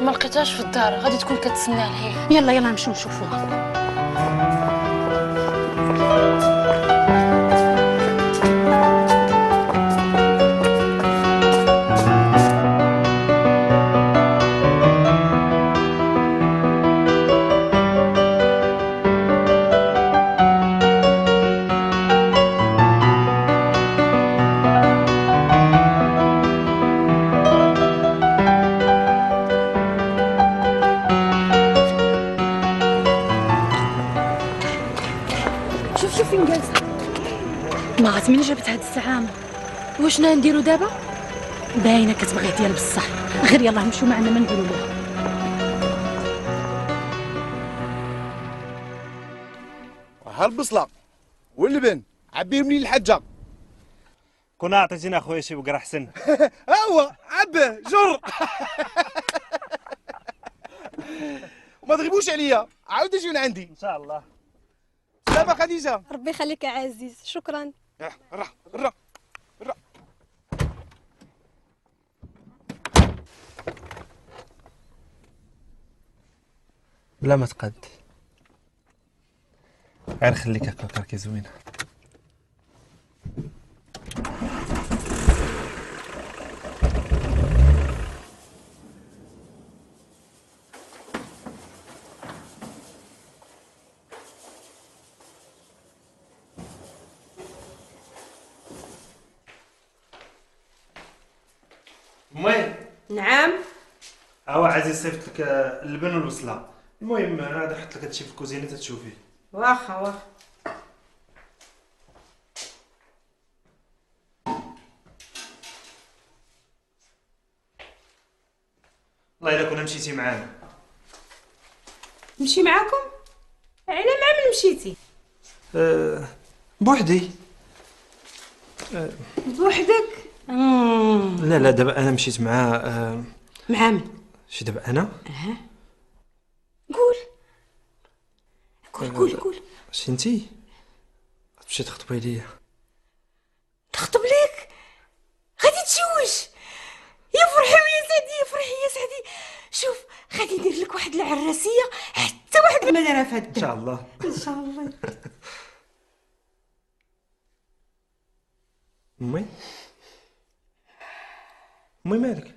ما لقيتهاش في الدار، غادي تكون كتسنى عليه. يلا نمشيو نشوفوها. شوف فين جالسة. ما عرفت منين جابت هاد الزعامة. واش نديرو دابا؟ باينة كتبغي ديال بصح، غير يلا نمشيو معنا ما نقولوا لها. ها البصلة واللبن عبيه منين الحاجة. كنا عطيتينا اخويا شي بقرا حسن. هو عبه جر. وما تغيبوش عليا، عاود اجي من عندي ان شاء الله. سلامة خديجة. ربي يخليك يا عزيز، شكرا. راه لا ما تقاد، غير خليك هكاك راكي زوينه. المهم نعم. هو عزيز صيفط لك اللبن والبصله. المهم انا غادي نحط لك هادشي في الكوزينه تتشوفيه. واخا والله الا كنا مشيتي معانا. نمشي معاكم؟ على مع من مشيتي؟ بوحدي. بوحدك؟ لا دابا انا مشيت مع مع من؟ شي دابا انا. قول. شي انتي تمشي تخطبي ليا. تخطب ليك؟ غادي تشوش؟ يا فرحي يا سعدي، يا فرحي يا سعدي. شوف غادي ندير لك واحد العراسيه حتى واحد ما دارها في هاد ان شاء الله. ان شاء الله. امي مالك؟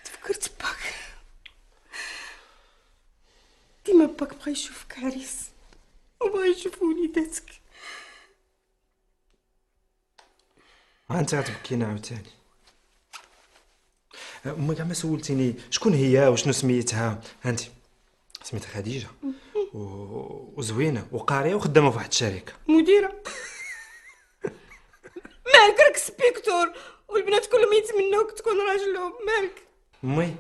تفكرت باك بغا يشوفك عريس وبغا يشوف وليداتك. انت غتبكينا عاوتاني. امي كاع ما سولتيني شكون هي وشنو سميتها. انت سميتها خديجه وزوينه وقاريه وخدامه في واحد الشركه. مديره. مالك راك سبيكتور والبنات كلهم يتمناوك تكون راجلهم. مالك امي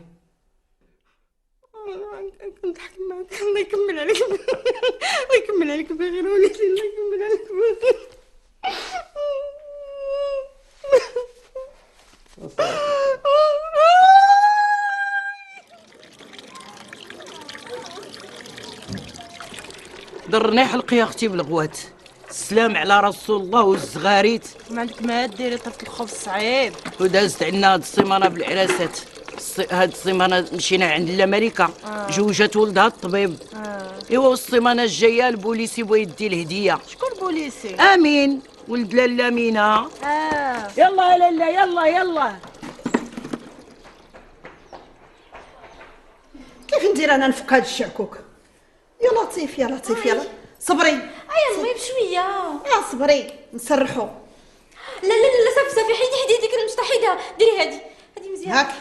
كنضحك معاك. الله يكمل عليك. الله يكمل عليك بخير وليدي. الله يكمل عليك بخير. درني حلقي يا اختي بالغوات. السلام على رسول الله والزغاريت. مالك ما ديري طرف الخوف صعيب. ودازت عندنا هاد السيمانه بالعراسات. هاد السيمانه مشينا عند الامريكا. جوجات ولدها الطبيب. ايوا والسيمانه الجايه البوليسي بغا يدي الهديه. شكون بوليسي؟ امين ولد لاله مينا. يلا يا لاله يلا يلا. كيف ندير انا نفك هاد الشعكوك؟ يا لطيف يا لطيف يلا صبري. المهم شويه. صبري نسرحو. لا لا لا صافي صافي حيدي ديك المستحيده. ديري هادي مزيان. هاك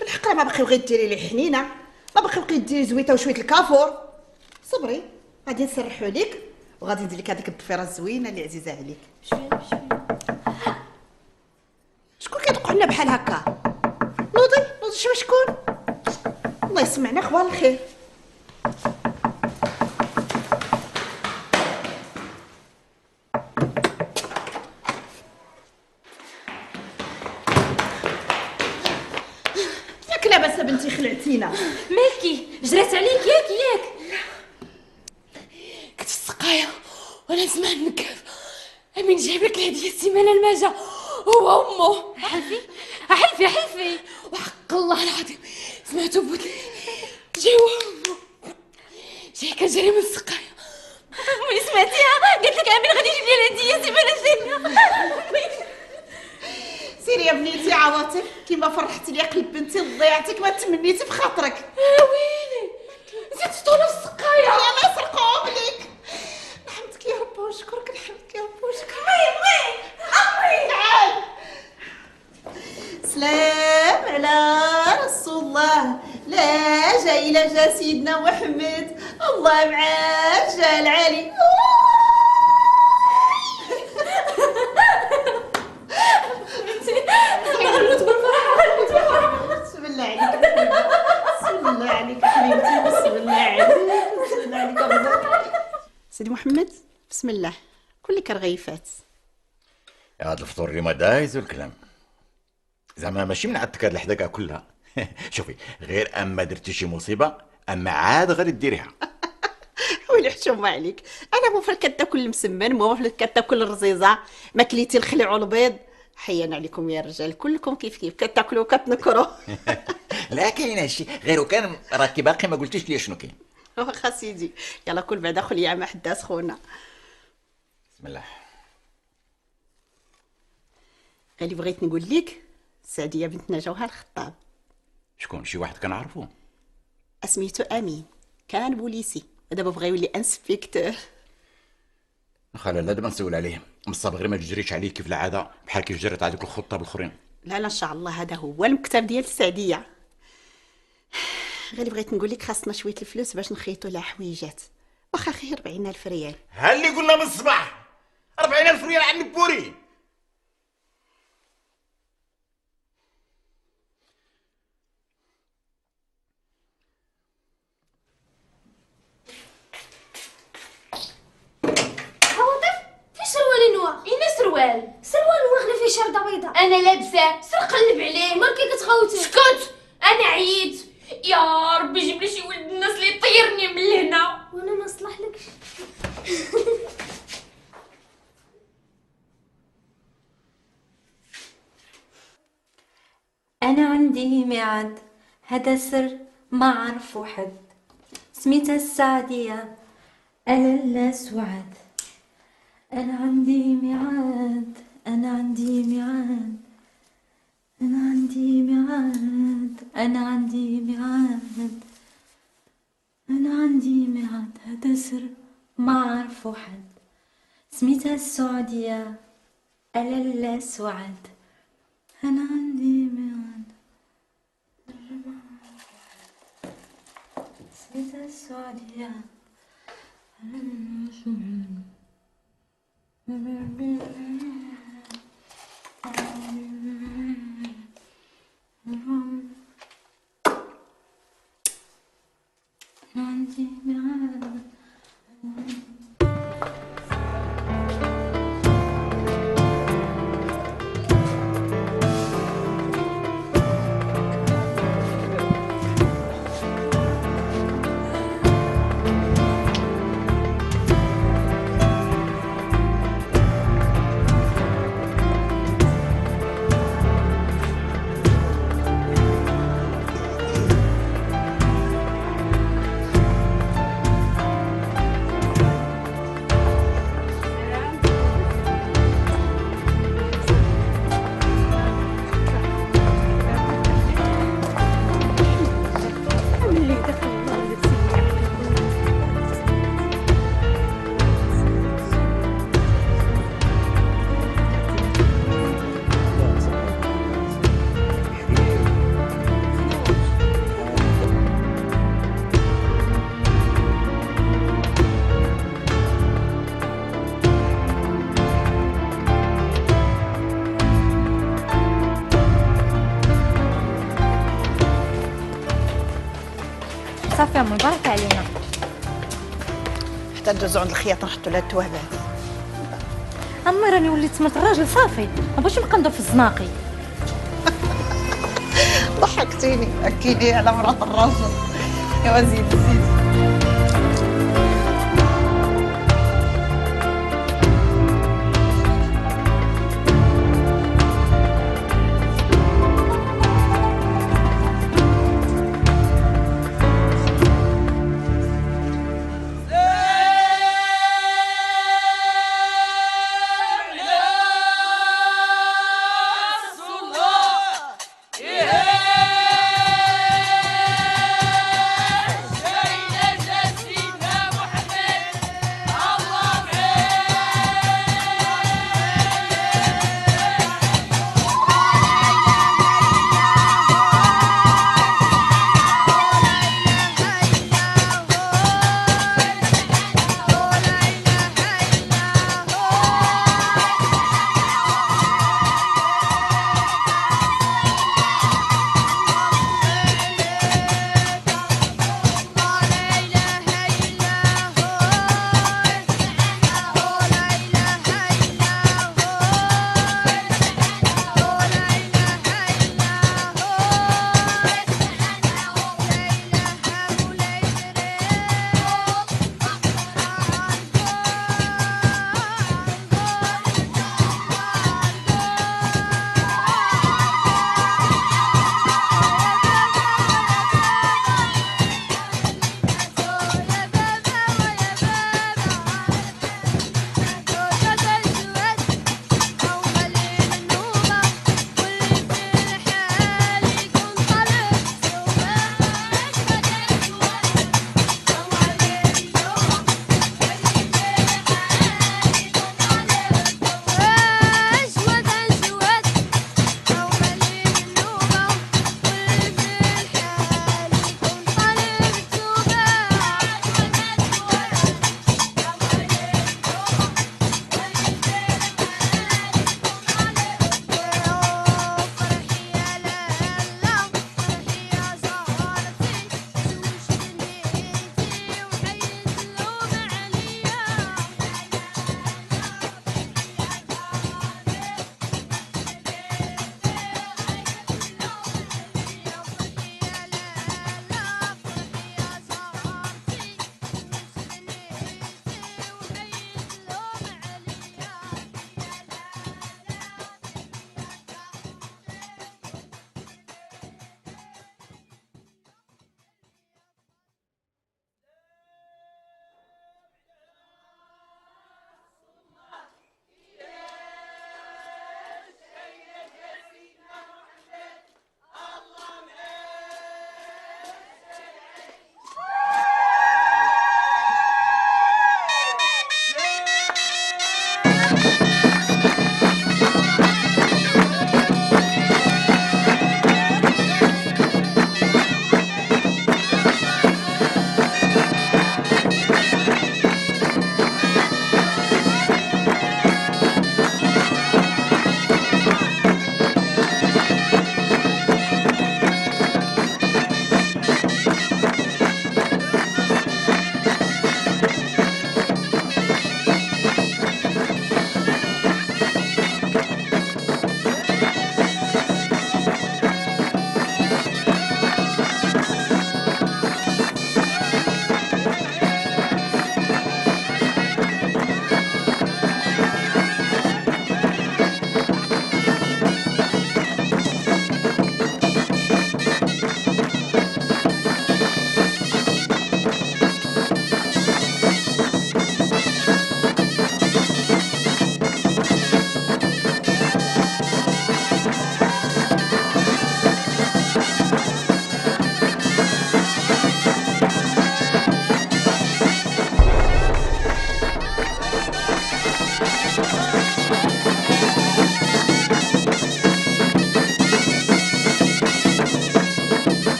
بالحق ما بقيو غير ديري لي حنينه. ما بقيو غير ديري زويته وشويه الكافور. صبري غادي نسرحو ليك وغادي ندير لك هذيك الضفيره الزوينه اللي عزيزه عليك. بشويه. شكون كيدق لنا بحال هكا؟ نوضي شكون؟ الله يسمعنا اخوان الخير. ياك لاباس بنتي خلعتينا. مالكي جرات عليك ياك كنت في السقايه وانا نسمع النكاف. امين جايب لك الهديه السيمانه الماجه هو امه. حلفي وحق الله العظيم سمعتو بودي جاي امه جاي كنجري من السقايه. امي سمعتيها قالت لك امين غادي يجيب لي الهديه السيمانه الجايه. سيري يا بنيتي عواطف كيما فرحتي لي قلب بنتي ضيعتك ما تمنيتي في خاطرك. ويلي زدت طول السقايه. يا ما سرقوهم لك. نحمدك يا رب ونشكرك. نحمدك يا رب ونشكرك. امي تعال. سلام على رسول الله. لا جاي لا جا سيدنا محمد. الله معاك جا العالي. بسم الله عليك بسم الله عليك حبيبتي. بسم الله عليك سيدي محمد. بسم الله كلك رغيفات. هذا الفطور اللي ما دايز والكلام زعما ماشي من عندك هاد الحداقه كلها. شوفي غير اما درتي شي مصيبه اما عاد غادي ديريها. ويلي حشومه عليك. انا مو فلك كتاكل المسمن مو فلك كتاكل الرزيزه ما كليتي الخلع والبيض. حيان عليكم يا رجال كلكم كيف كتاكلوا وكتنكروا. لا كاين هادشي غير وكان راكي باقي ما قلتيش لي شنو كاين. واخا سيدي يلا كل بعدا خليا مع حداس خونا. بسم الله. اللي بغيت نقول لك سعديه بنتنا جوهر الخطاب. شكون شي واحد كنعرفو؟ سميتو امين كان بوليسي ودابا بغا يولي انسبيكتور. خاله لا دابا نسول عليه مصاب غير ما تجريش عليه كيف العاده بحال كيف جرت عليك الخطه بالاخرين. لا ان شاء الله هذا هو المكتب ديال السعديه. غير اللي بغيت نقول لك خاصنا شويه الفلوس باش نخيطوا لها حويجات واخا خير 40,000 ريال. ها اللي قلنا من الصباح 40,000 ريال عند بوري. سروال واخده فيه شرده بيضاء. انا لابسه سر قلب عليه. مالكي كتغوتي؟ سكت انا عييت. يا ربي جيب لي شي ولد الناس اللي يطيرني من لهنا. وانا ما صلحلكش. انا عندي ميعاد هذا سر ما عرفو حد سميتها السعديه انا لا سعاد. أنا عندي ميعاد أنا عندي ميعاد، أنا عندي ميعاد، أنا عندي ميعاد، هذا سر ما عرفو حد، سميتها السعودية ألالا سعاد. أنا عندي ميعاد سميتها السعودية ألالا سعاد. عندي ميعاد. صافي أمي بارك علينا. حتى ندوزو عند الخياط نحطو لها التوابات. أمي راني وليت سمعت الراجل صافي، ما بغيتش نبقى ندور في الزناقي. ضحكتيني، اكيدي على مرات الراجل. ايوا زيد زيد. Yeah!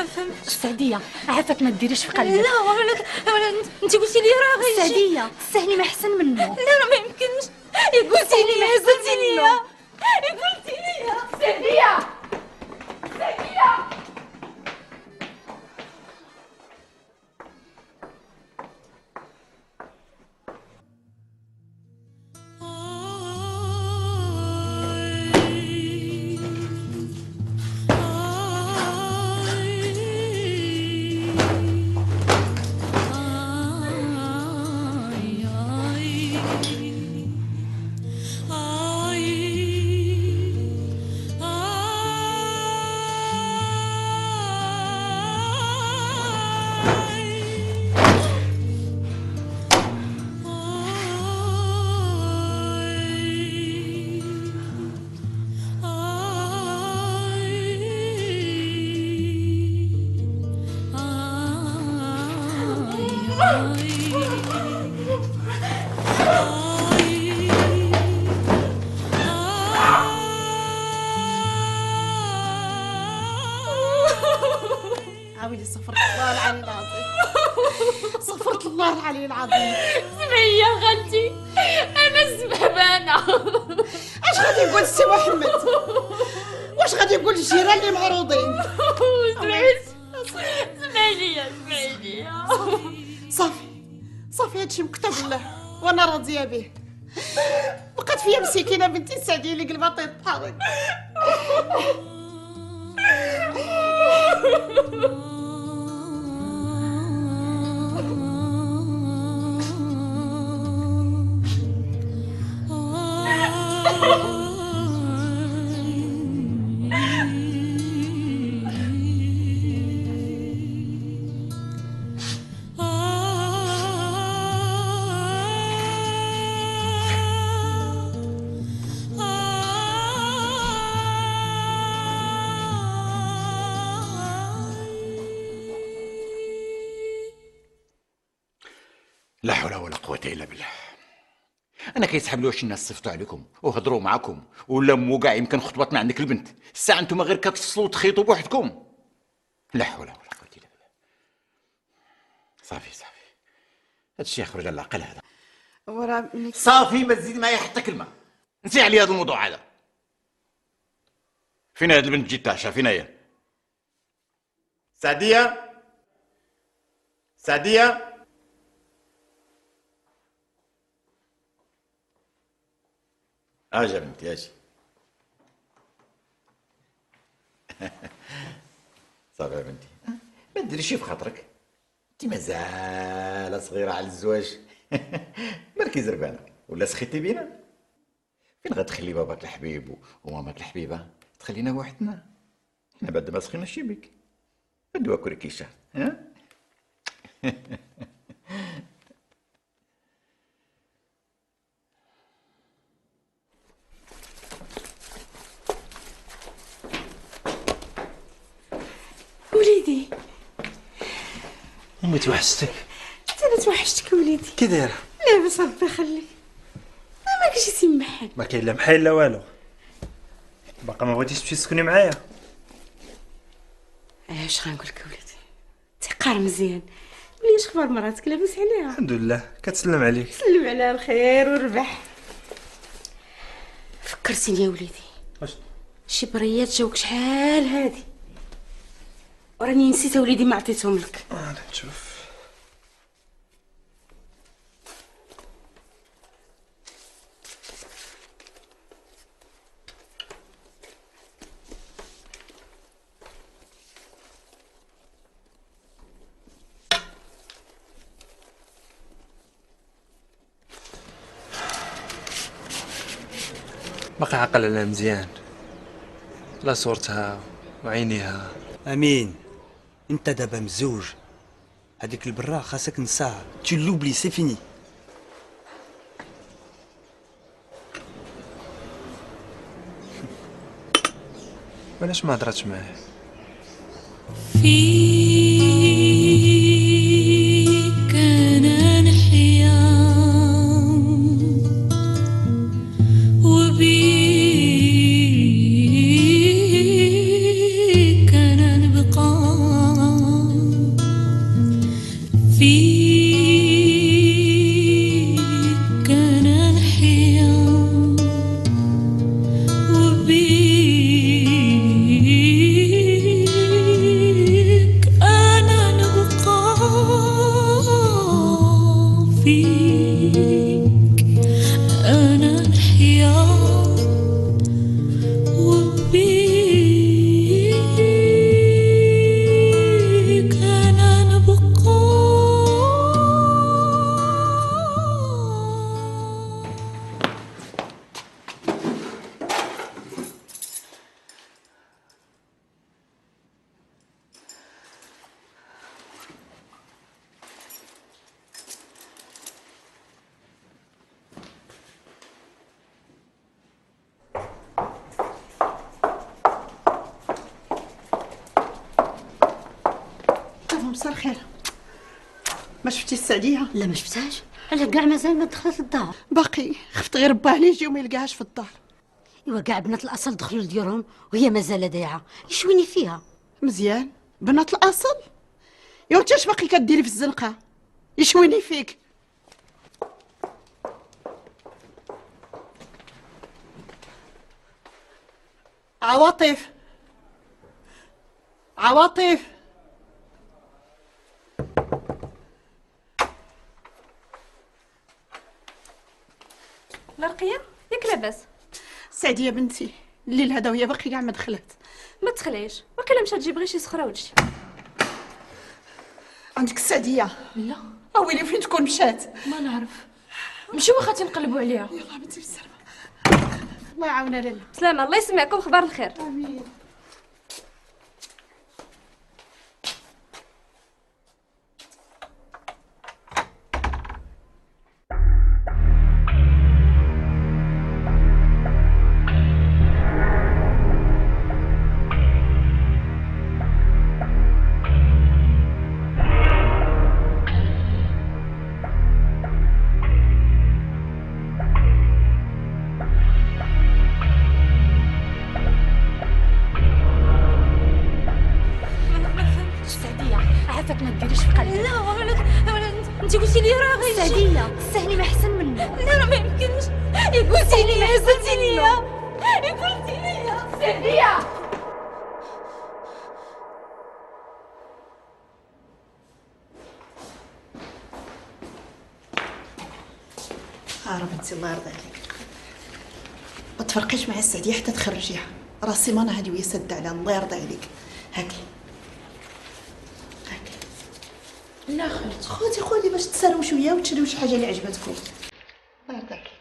ما فهمتش. سعديه عافاك ما ديريش في قلبك. لا انت قلتي لي راه غيجي. سعديه السهل ما احسن منه. لا ما يمكنش. قلتي لي سعديه سعديه عاودي استغفرت الله العلي العظيم. استغفرت الله العلي العظيم. اسمعي يا خالتي انا السبهبانه. اش غادي يقول السي محمد؟ واش غادي يقول الجيران اللي معروضين؟ اسمعي لي صافي هادشي مكتوب الله وانا راضيه به. بقات فيا مسكينه بنتي السعديه اللي قلبها طيب. لا حول ولا قوة إلا بالله. أنا كيسحب لي واش الناس صيفطوا عليكم وهضروا معكم ولا مو كاع يمكن خطبت من عندك البنت، الساعة أنتم غير كتفصلوا وتخيطوا بوحدكم. لا حول ولا قوة إلا بالله. صافي هادشي يخرج على العقل هذا. صافي ما تزيد معايا حتى كلمة. نسي علي هذا الموضوع هذا. فين هاد البنت تجي تعشى؟ فين هي؟ سعدية اجي بنتي اجي. صافي يا بنتي ما ديريش في خاطرك، انت مازال صغيره على الزواج. بركي زربانه ولا سخيتي بينا. فين غتخلي باباك الحبيب وماماك الحبيبه؟ تخلينا وحدنا حنا بعد ما سخيناش بك. بدوا كل كيشان ها. وليدي امي توحشتك. انا توحشتك وليدي. كي دايره؟ لاباس ربي يخليك. ما كاينش شي محل. ما كاين لا محل لا والو. باقا ما بغيتيش تمشي تسكني معايا؟ اش غنقول لك وليدي، تيقار مزيان. ولي اش اخبار مراتك؟ لاباس عليها؟ الحمد لله كتسلم عليك. سلم عليها الخير والربح. فكرتيني يا وليدي واش شي بريات جاوك شحال هادي وراني نسيتها وليدي ما عطيتهم لك. نشوف. باقي عقل عليها مزيان، لا صورتها وعينيها. امين انت دابا مزوج، هذيك البرا خاصك نساها. tu l'oublies c'est fini. علاش ما هضرتش معاه؟ فيك أنا نحيا وبيك أنا نبقى مساء الخير. ما شفتي السعديه؟ لا ما شفتهاش. على كاع مازال ما دخلت الدار. باقي خفت غير باه لي يجي وما يلقاهاش في الدار. ايوا كاع بنات الاصل دخلوا لديورهم وهي مازال دايعه. يشويني فيها. مزيان بنات الاصل. يا انت اش باقي كديري في الزنقه؟ يشويني فيك. عواطف عواطف رقية ياك لاباس؟ سعديه بنتي الليل هذا وهي باقي كاع ما دخلت. ما تخليش وكلا مشات تجيب غير شي سخره وتجي. عندك السعديه؟ لا اويلي فين تكون مشات؟ ما نعرف. مشيو واخا تنقلبوا عليها. يلا بنتي بالسلامه. الله يعاونها لاله. سلامة الله يسمعكم خبر الخير. امين. عافاك ما ديريش في قلبك. لا انت قلتي لي راه غير سعديه السهل ما احسن منه. لا راه ما يمكنش. قلتي لي قلتي لي سعديه. بنتي الله يرضي عليك ما تفرقيش مع السعديه حتى تخرجيها. راه السيمانه هذه وهي سد عليها. الله يرضي عليك. هاكي لا خالتي خذي باش تسالوا شويه وتشريو شي حاجه اللي عجبتكم. الله يرضي عليك.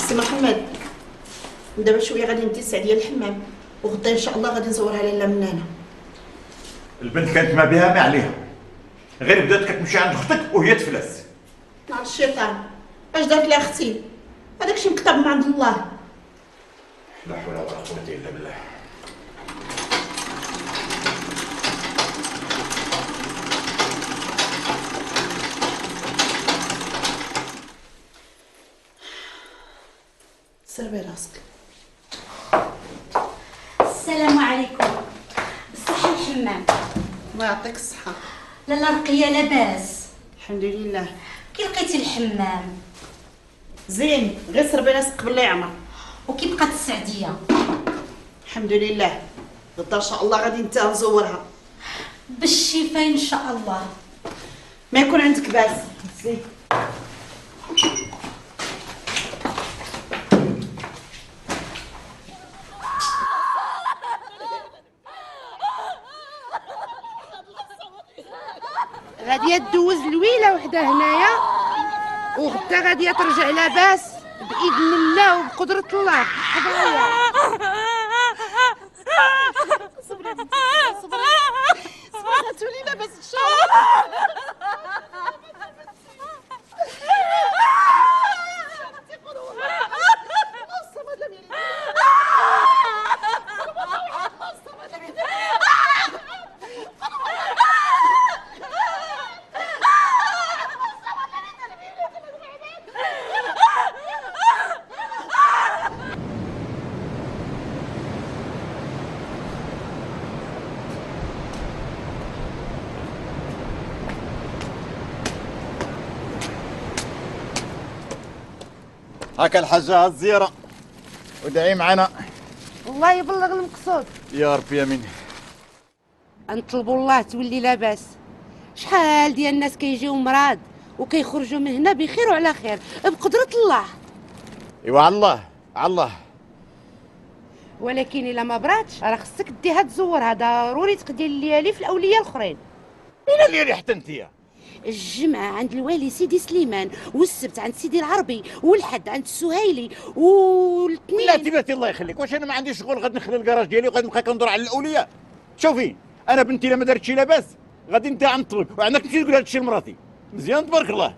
سي محمد دابا شويه غادي ندي السعديه للحمام وغدا ان شاء الله غادي نزورها لاله منانا. البنت كانت ما بها ما عليها، غير بدات كتمشي عند اختك وهي تفلس. نار الشيطان اش دارت لي اختي؟ هذاك شي مكتوب من عند الله. لا حول ولا قوة الا بالله. سربي راسك. السلام عليكم. الصحة الحمام. الله يعطيك الصحة. لالا رقية لاباس؟ الحمد لله. كي لقيتي الحمام؟ زين، غير سربي راسك قبل لا يعمر. وكي بقات السعدية؟ الحمد لله. غدا ان شاء الله غادي نتا نزورها. بالشفاء ان شاء الله. ما يكون عندك باس. زين. غادي دوز لويله وحده هنايا وغدا غادي ترجع لاباس باذن الله وبقدره الله. حضريا صبري صبري تولي لاباس ان شاء الله. هاكا الحاجة ها الزيارة ودعي معنا. الله يبلغ المقصود يا رب يمين. نطلبوا الله تولي لاباس. شحال ديال الناس كيجيو مراد وكيخرجوا من هنا بخير وعلى خير بقدرة الله. ايوا على الله على الله. ولكن الا ما براتش راه خصك ديها تزورها ضروري تقضي الليالي في الاولياء الاخرين. مين الليالي حتى انتيا؟ الجمعة عند الوالي سيدي سليمان، والسبت عند سيدي العربي، والحد عند السهيلي، والاثنين. لا تباتي الله يخليك، واش انا ما عنديش شغل غادي نخلي الكراج ديالي وغادي نبقى كندور على الاولياء؟ شوفي انا بنتي الا ما دارتش لاباس غادي انت غنطلب وعندك تمشي تقول هذا الشيء لمراتي. مزيان تبارك الله.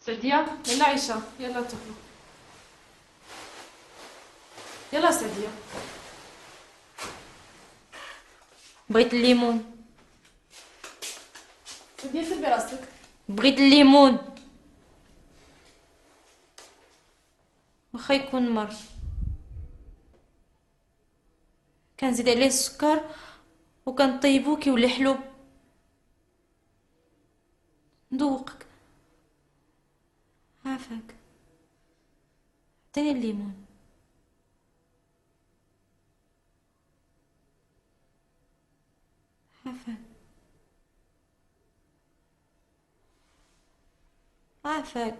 سعدية يلا عيشة يلا تاكلوا. يلا سعدية. بغيت الليمون. سعدية سربي راسك. بغيت الليمون واخا يكون مر. كنزيد عليه السكر وكنطيبو كيولي حلو. ندوقك. عافاك. عطيني الليمون. عافاك. عافاك.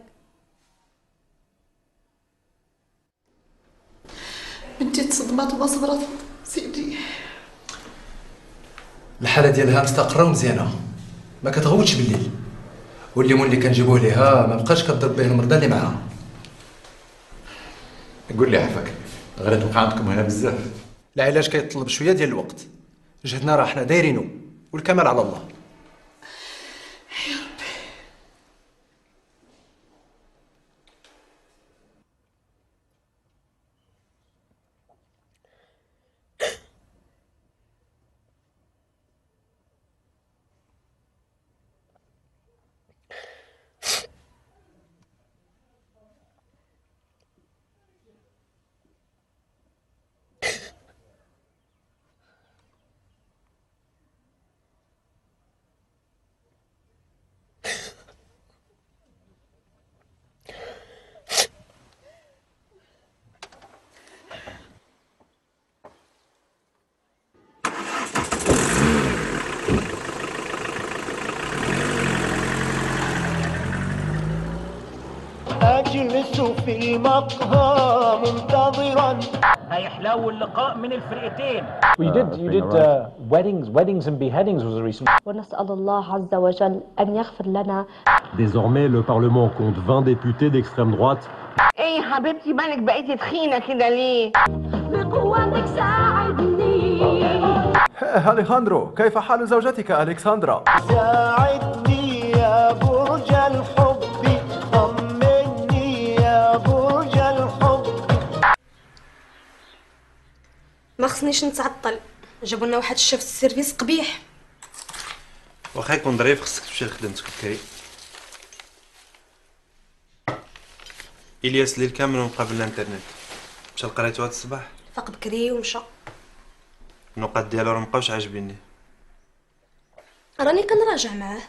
بنتي تصدمات وما صبرت سيدي. الحاله ديالها مستقره ومزيانه ما كتغوتش بالليل، والليمون اللي كنجيبوه ليها ما بقاش كضرب به المرضى اللي معاها. قول لي عافاك غير توقع عندكم هنا بزاف. العلاج كيتطلب شويه ديال الوقت، جهدنا راه حنا دايرينو والكمال على الله. أجلس في المقهى منتظرا. هيحلو اللقاء من الفرقتين. You did weddings and beheadings was a recent. ونسأل الله عز وجل أن يغفر لنا. Désormais, le Parlement compte 20 députés d'extrême droite. ايه حبيبتي مالك بقيتي تخينه كده ليه؟ بقوتك ساعدني. أليخاندرو، كيف حال زوجتك ألكسندرا؟ ساعدني يا برج الحب، طمني يا برج الحب. ما خصنيش نتعطل، جابوا لنا واحد الشيف السيرفيس قبيح. واخا يكون ظريف خصك تمشي لخدمتك بكري. الياس الليل كامل ونبقى بالانترنت. مشى لقريتو هاد الصباح. فاق بكري ومشى. النقاط ديالو راه مابقاوش عاجبيني. راني كنراجع معاه.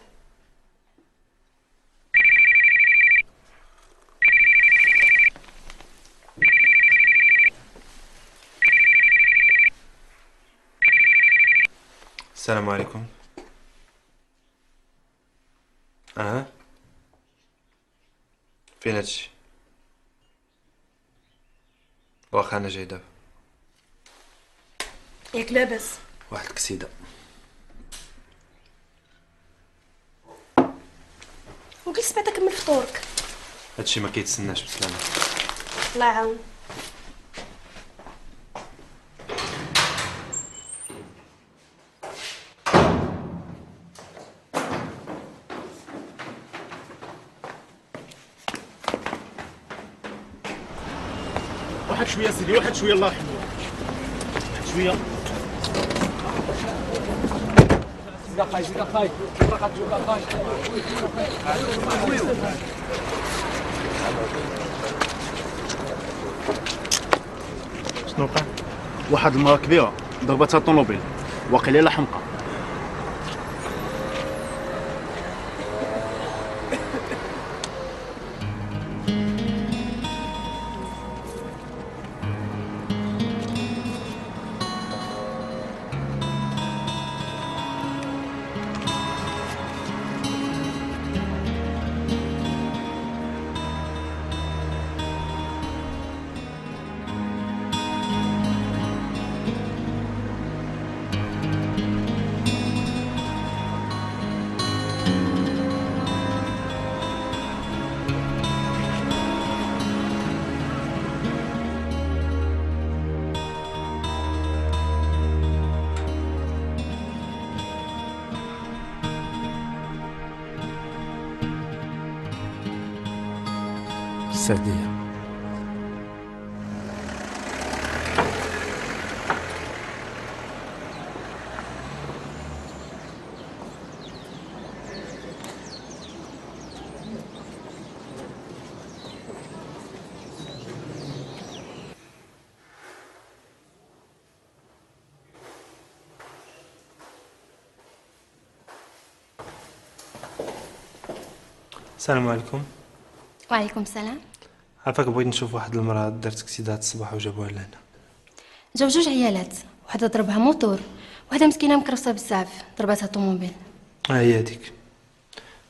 السلام عليكم. فين هادشي؟ واخا انا جاي دابا. ياك لاباس؟ واحد الكسيده. وجلس بعدا كمل فطورك. هادشي ما كيتسناش بسلامه. الله يعاون. واحد شويه سيدي، واحد شويه الله يرحمه. واحد شويه. شنو وقع؟ واحد المراه كبيره ضربتها الطوموبيل، واقيلا لا حمقى. السعدية. السلام عليكم. وعليكم السلام. عافاك بغيت نشوف واحد المرأة دارت كسيدة هاد الصباح وجابوها لهنا. جاو جوج عيالات، وحده ضربها موتور، وحده مسكينه مكرفسه بزاف ضربتها طوموبيل. هي هاديك.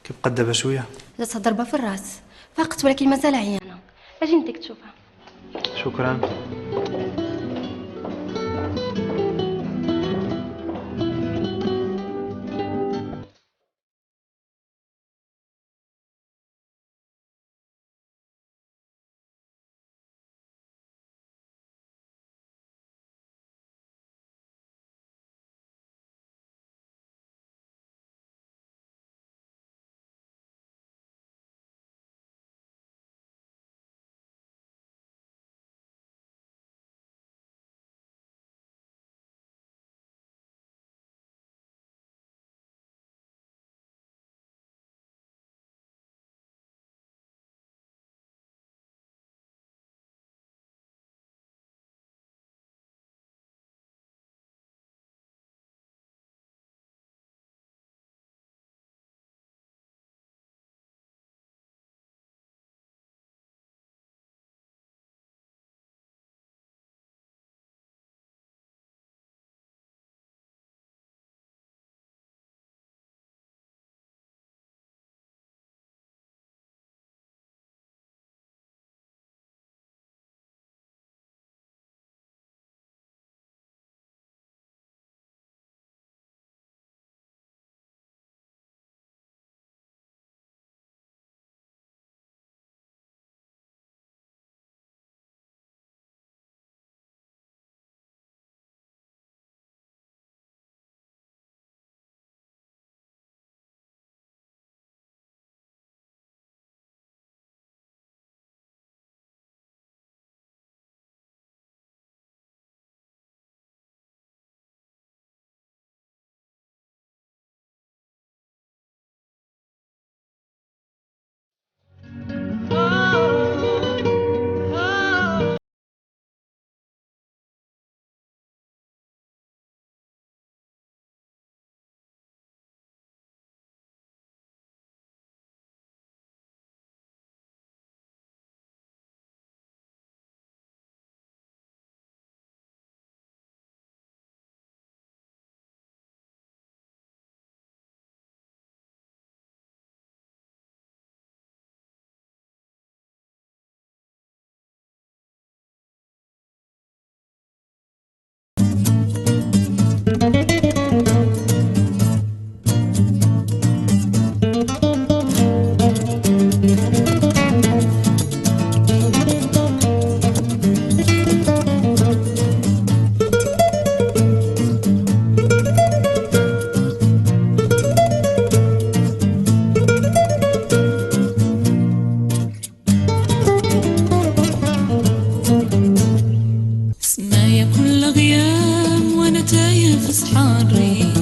كيبقى دابا شويه. جاتها ضربه في الراس، فاقت ولكن مازال عيانه. اجي نديك تشوفها. شكرا. غيام وانا تايه في صحاري